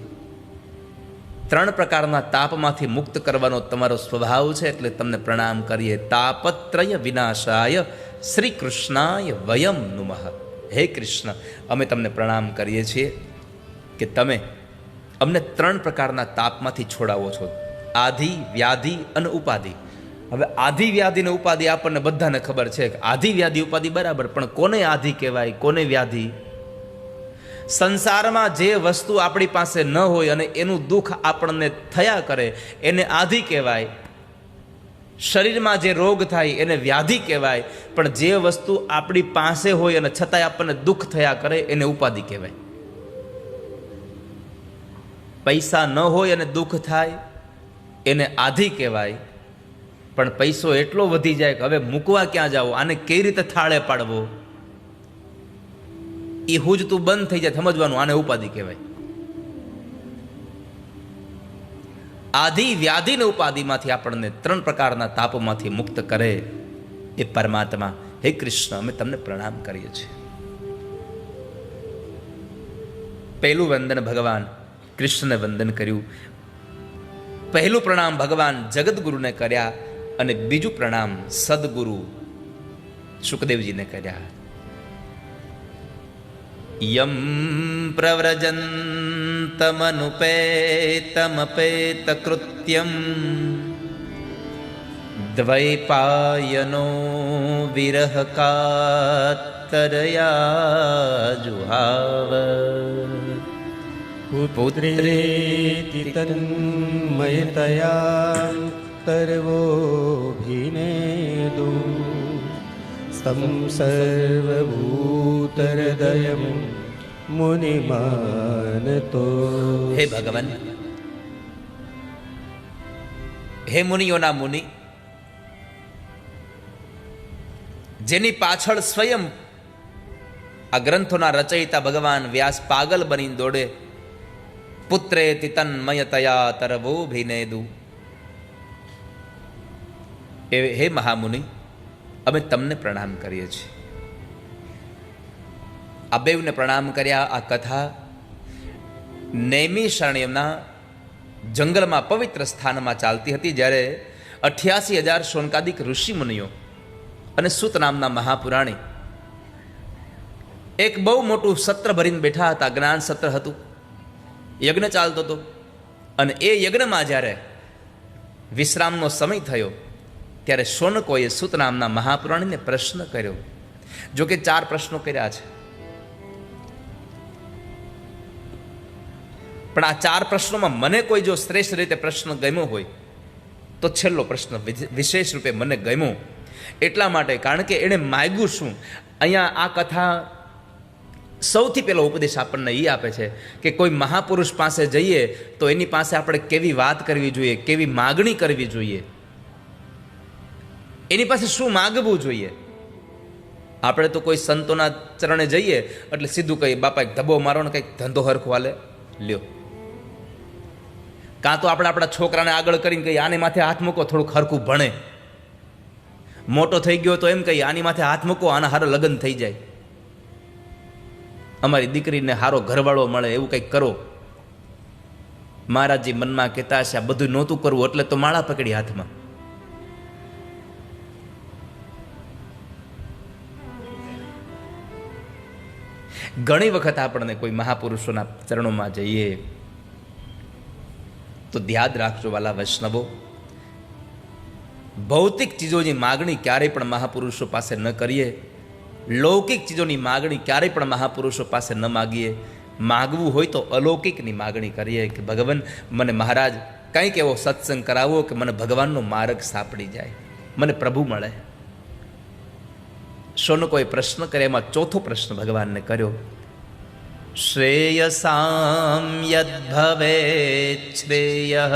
3 પ્રકારના તાપમાંથી મુક્ત કરવાનો તમારો સ્વભાવ છે, એટલે તમને પ્રણામ કરીએ. તાપત્રય વિનાશાય શ્રી કૃષ્ણાય વયમ નુમઃ. હે કૃષ્ણ, અમે તમને પ્રણામ કરીએ છીએ કે તમે અમને 3 પ્રકારના તાપમાંથી છોડાવો છો: આધિ, વ્યાધિ અને ઉપાધિ. હવે આધિ, વ્યાધિ ને ઉપાધિ આપણને બધાને ખબર છે કે આધિ, વ્યાધિ, ઉપાધિ બરાબર, પણ કોને આધિ કહેવાય, કોને વ્યાધિ? સંસારમાં જે વસ્તુ આપણી પાસે ન હોય અને એનું દુઃખ આપણને થયા કરે એને આધિ કહેવાય. શરીરમાં જે રોગ થાય એને વ્યાધિ કહેવાય. પણ જે વસ્તુ આપણી પાસે હોય અને છતાંય આપણને દુઃખ થયા કરે એને ઉપાધિ કહેવાય. પૈસા ન હોય અને દુઃખ થાય એને આધિ કહેવાય. પણ પૈસો એટલો વધી જાય કે હવે મૂકવા ક્યાં જાવ, આને કઈ રીતે થાળે પાડવો, એ હુજતું બંધ થઈ જાય, સમજવાનું આને ઉપાધિ કહેવાય. આધિ, વ્યાધિ ને ઉપાધિમાંથી આપણને 3 પ્રકારના તાપમાંથી મુક્ત કરે એ પરમાત્મા. હે કૃષ્ણ, અમે તમને પ્રણામ કરીએ છીએ. પહેલું વંદન ભગવાન કૃષ્ણને વંદન કર્યું. પહેલું પ્રણામ ભગવાન જગતગુરુને કર્યા અને બીજું પ્રણામ સદગુરુ સુખદેવજીને કર્યા. યમ પ્રવ્રજંતમનુપેતમપેત કૃત્યમ દ્વૈપાયનો વિરહ કાતરયા જુહાવ. પુત્રેતિ તન્મયતયા તર્વોభిનેદુ સ્તં સર્વભૂતહૃદયં મુનિમાનતો. હે ભગવાન, હે મુનિઓના મુનિ, જેની પાછળ સ્વયં આ ગ્રંથોના રચયિતા ભગવાન વ્યાસ પાગલ બની દોડે. પુત્રેતિ તન્મયતયા તર્વોభిનેદુ. હે મહામુનિ, અમે તમને પ્રણામ કરીએ છીએ. આ બેવને પ્રણામ કર્યા. આ કથા નૈમિષારણ્યના જંગલમાં પવિત્ર સ્થાનમાં ચાલતી હતી, જ્યારે 88,000 શૌનકાદિક ઋષિ મુનિઓ અને સૂત નામના મહાપુરાણી એક બહુ મોટું સત્ર ભરીને બેઠા હતા. જ્ઞાન સત્ર હતું, યજ્ઞ ચાલતો હતો. અને એ યજ્ઞમાં જ્યારે વિશ્રામનો સમય થયો ત્યારે શૌનકોએ સૂત નામના મહાપુરાણીને પ્રશ્ન કર્યો. જો કે 4 પ્રશ્નો કર્યા છે, પણ આ 4 પ્રશ્નોમાં મને કોઈ જો શ્રેષ્ઠ રીતે પ્રશ્ન ગમ્યો હોય તો છેલ્લો પ્રશ્ન વિશેષ રૂપે મને ગમ્યો. એટલા માટે કારણ કે એણે માગ્યું શું. અહીંયા આ કથા સૌથી પહેલો ઉપદેશ આપણને એ આપે છે કે કોઈ મહાપુરુષ પાસે જઈએ તો એની પાસે આપણે કેવી વાત કરવી જોઈએ, કેવી માગણી કરવી જોઈએ, એની પાસે શું માગવું જોઈએ. આપણે તો કોઈ સંતોના ચરણે જઈએ એટલે સીધું કહીએ, બાપા એક ધબ્બો મારો ને કંઈક ધંધો હરખો હાલે લ્યો. કાં તો આપણે આપણા છોકરાને આગળ કરીને કહીએ આની માથે હાથ મૂકો, થોડુંક હરખું ભણે. મોટો થઈ ગયો તો એમ કહીએ આની માથે હાથ મૂકો, આના હારો લગ્ન થઈ જાય, અમારી દીકરીને હારો ઘરવાળો મળે, એવું કંઈક કરો. મહારાજજી મનમાં કહેતા હશે આ બધું નહોતું કરવું એટલે તો માળા પકડી હાથમાં. ઘણી વખત આપણને કોઈ મહાપુરુષોના ચરણોમાં જઈએ તો ધ્યાન રાખજો વાલા વૈષ્ણવો, ભૌતિક ચીજોની માગણી ક્યારેય પણ મહાપુરુષો પાસે ન કરીએ. લૌકિક ચીજોની માગણી ક્યારેય પણ મહાપુરુષો પાસે ન માગીએ. માગવું હોય તો અલૌકિકની માગણી કરીએ કે ભગવાન મને મહારાજ કંઈક એવો સત્સંગ કરાવો કે મને ભગવાનનો માર્ગ સાંપડી જાય, મને પ્રભુ મળે. શૌનકોએ પ્રશ્ન કર્યા, એમાં ચોથો પ્રશ્ન ભગવાનને કર્યો. શ્રેયસામ યદ ભવેત શ્રેયઃ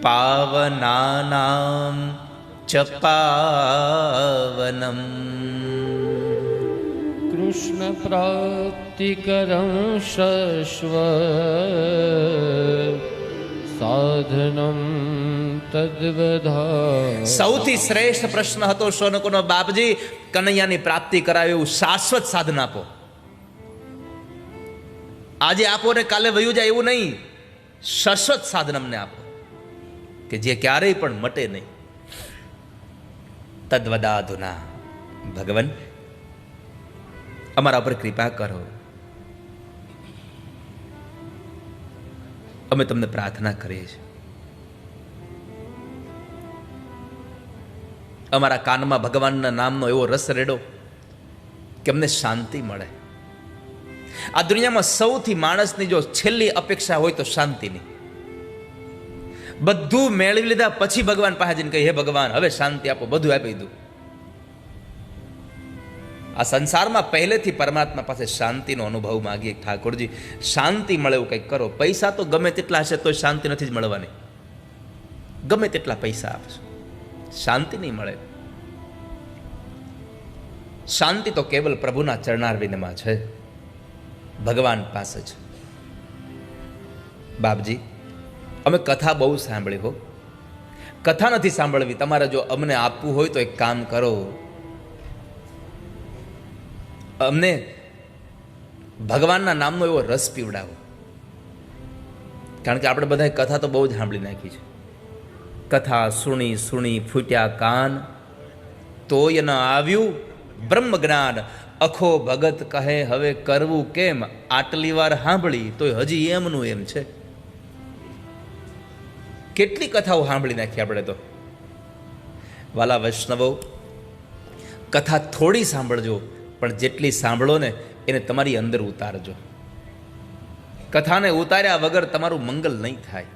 પાવનાનામ ચ પાવનમ. કૃષ્ણ પ્રાપ્તિકરં શશ્વ સાધનમ તદ્વધા. સૌથી શ્રેષ્ઠ પ્રશ્ન હતો શૌનકોનો, બાપજી કનૈયાની પ્રાપ્તિ કરાવે એવું શાશ્વત સાધન આપો. આજે આપો ને કાલે વયું જાય એવું નહીં, શાશ્વત સાધન અમને આપો કે જે ક્યારેય પણ મટે નહીં. તદ્વદાધુના. ભગવાન, અમારા પર કૃપા કરો. અમે તમને પ્રાર્થના કરીએ છીએ. અમારા કાનમાં ભગવાનના નામનો એવો રસ રેડો કે અમને શાંતિ મળે. આ દુનિયામાં સૌથી માણસની જો છેલ્લી અપેક્ષા હોય તો શાંતિની. બધું મેળવી લીધા પછી ભગવાન પાસે જઈને કહે, હે ભગવાન, હવે શાંતિ આપો. બધું આપી દીધું. આ સંસારમાં પહેલેથી પરમાત્મા પાસે શાંતિનો અનુભવ માંગીએ. ઠાકોરજી, શાંતિ મળે એવું કંઈક કરો. પૈસા તો ગમે તેટલા હશે તો શાંતિ નથી જ મળવાની. ગમે તેટલા પૈસા આપશે, શાંતિ નહીં મળે. શાંતિ તો કેવલ પ્રભુના ચરણારવિંદમાં છે, ભગવાન પાસે છે. બાપજી, અમે કથા બહુ સાંભળી હો. કથા નથી સાંભળવી. તમારે જો અમને આપવું હોય તો એક કામ કરો, અમને ભગવાનના નામનો એવો રસ પીવડાવો. કારણ કે આપણે બધાએ કથા તો બહુ જ સાંભળી નાખી છે. કથા સુણી સુણી ફૂટ્યા કાન, તોય ન આવ્યું બ્રહ્મ જ્ઞાન. અખો ભગત કહે હવે કરવું કેમ, આટલી વાર સાંભળી તોય હજી એમનું એમ છે. કેટલી કથાઓ સાંભળી નાખી આપણે તો. વાલા વૈષ્ણવો, કથા થોડી સાંભળજો, પણ જેટલી સાંભળો ને એને તમારી અંદર ઉતારજો. કથાને ઉતાર્યા વગર તમારું મંગલ નહીં થાય.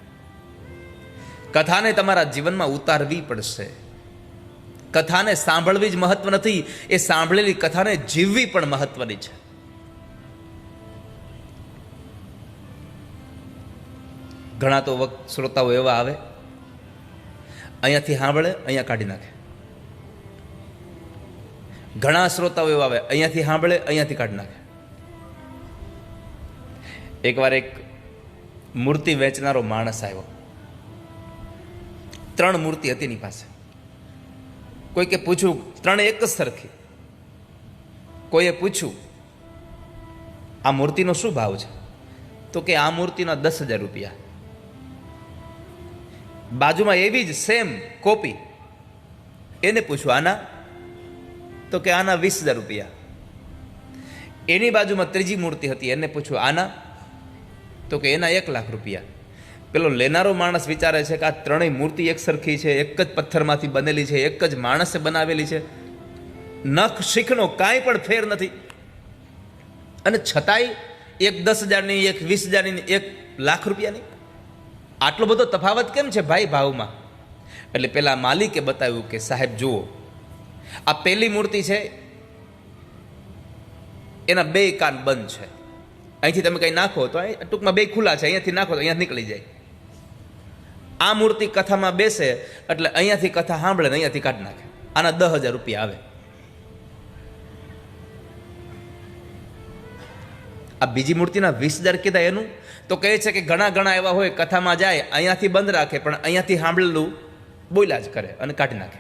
કથાને તમારા જીવનમાં ઉતારવી પડશે. કથાને સાંભળવી જ મહત્વ નથી, એ સાંભળેલી કથાને જીવવી પણ મહત્વની છે. ઘણા તો શ્રોતાઓ એવા આવે, અહીંયાથી સાંભળે અહીંયા કાઢી નાખે. ઘણા શ્રોતાઓ એવા આવે, અહીંયાથી સાંભળે અહીંયાથી કાઢી નાખે. એકવાર એક મૂર્તિ વેચનારો માણસ આવ્યો. 3 મૂર્તિ હતી એની પાસે. કોઈકે પૂછ્યું, 3 એક જ સરખી. કોઈએ પૂછ્યું, આ મૂર્તિનો શું ભાવ છે? તો કે આ મૂર્તિના 10,000 રૂપિયા. બાજુમાં એવી જ સેમ કોપી, એને પૂછ્યું આના? તો કે આના 20,000 રૂપિયા. એની બાજુમાં ત્રીજી મૂર્તિ હતી, એને પૂછ્યું આના? તો કે એના 1 લાખ રૂપિયા. પેલો લેનારો માણસ વિચારે છે કે આ 3 મૂર્તિ એક સરખી છે, એક જ પથ્થરમાંથી બનેલી છે, એક જ માણસે બનાવેલી છે, નખ શીખનો કાંઈ પણ ફેર નથી, અને છતાંય એક 10,000ની, એક 20,000ની, 1 લાખ રૂપિયાની. આટલો બધો તફાવત કેમ છે ભાઈ ભાવમાં? એટલે પેલા માલિકે બતાવ્યું કે સાહેબ જુઓ, આ પહેલી મૂર્તિ છે એના 2 કાન બંધ છે. અહીંથી તમે કંઈ નાખો તો ટૂંકમાં 2 ખુલ્લા છે, અહીંયાથી નાખો તો અહીંયા નીકળી જાય. આ મૂર્તિ કથામાં બેસે એટલે અહીંયાથી કથા સાંભળે ને અહીંયાથી કાઢી નાખે. આના 10,000 રૂપિયા આવે. આ બીજી મૂર્તિના 20,000 કીધા એનું? તો કહે છે કે ઘણા એવા હોય, કથામાં જાય અહીંયાથી બંધ રાખે પણ અહીંયાથી સાંભળેલું બોલ્યા જ કરે અને કાઢી નાખે.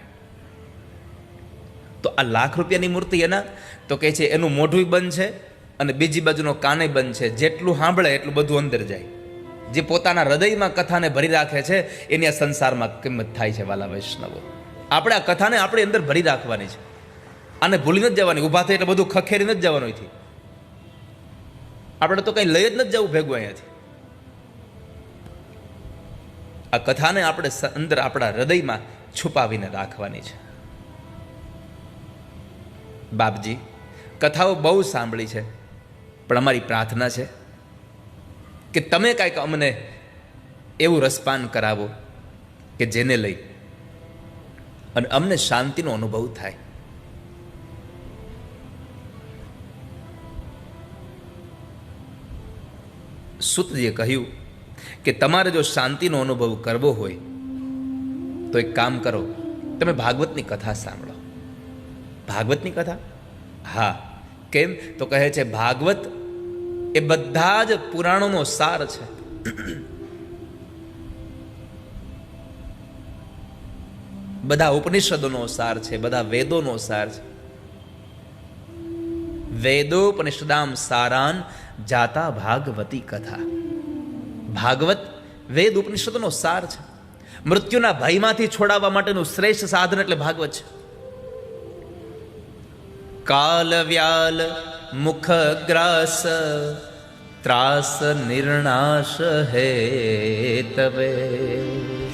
તો આ 1 લાખ રૂપિયાની મૂર્તિ એના? તો કહે છે એનું મોઢું બંધ છે અને બીજી બાજુનો કાને બંધ છે. જેટલું સાંભળે એટલું બધું અંદર જાય. જે પોતાના હૃદયમાં કથાને ભરી રાખે છે એની આ સંસારમાં કિંમત થાય છે. વાલા વૈષ્ણવો, આપણે આ કથાને આપણી અંદર ભરી રાખવાની છે. આને ભૂલી નથી જવાની. ઊભા થઈ એટલે બધું ખખેરી નથી જવાનું અહીંથી. આપણે તો કંઈ લઈ જ નથી જવું ભેગું અહીંયાથી. આ કથાને આપણે અંદર આપણા હૃદયમાં છુપાવીને રાખવાની છે. બાપજી, કથાઓ બહુ સાંભળી છે, પણ અમારી પ્રાર્થના છે કે તમે કાંઈક અમને એવું રસપાન કરાવો કે જેને લઈ અને અમને શાંતિનો અનુભવ થાય. સૂતજીએ કહ્યું કે તમારે જો શાંતિનો અનુભવ કરવો હોય તો એક કામ કરો, તમે ભાગવતની કથા સાંભળો. ભાગવતની કથા? હા. કેમ? તો કહે છે ભાગવત એ બધા જ પુરાણોનો સાર છે. બધા ઉપનિષદોનો સાર છે, બધા વેદોનો સાર છે. વેદોપનિષદામ સારાન જાતા ભાગવતી કથા. ભાગવત વેદ ઉપનિષદોનો સાર છે. મૃત્યુના ભયમાંથી છોડાવવા માટેનું શ્રેષ્ઠ સાધન એટલે ભાગવત છે. કાલ વ્યાલ મુખ ગ્રાસ ત્રાસ નિર્ણાશ હે તવે.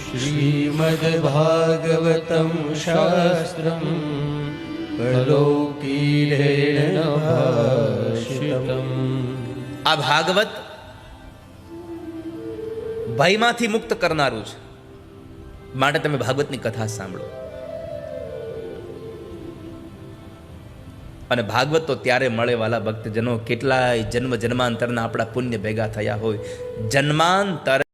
શ્રીમદ્ભાગવતમ શાસ્ત્રમ અલૌકિરેણ ભાષિતમ. આ ભાગવત ભયમાંથી મુક્ત કરનારું છે, માટે તમે ભાગવતની કથા સાંભળો. અને ભાગવત તો ત્યારે મળે વાલા ભક્તજનો, કેટલાય જન્મ જન્માંતરના આપણા પુણ્ય ભેગા થયા હોય, જન્માંતર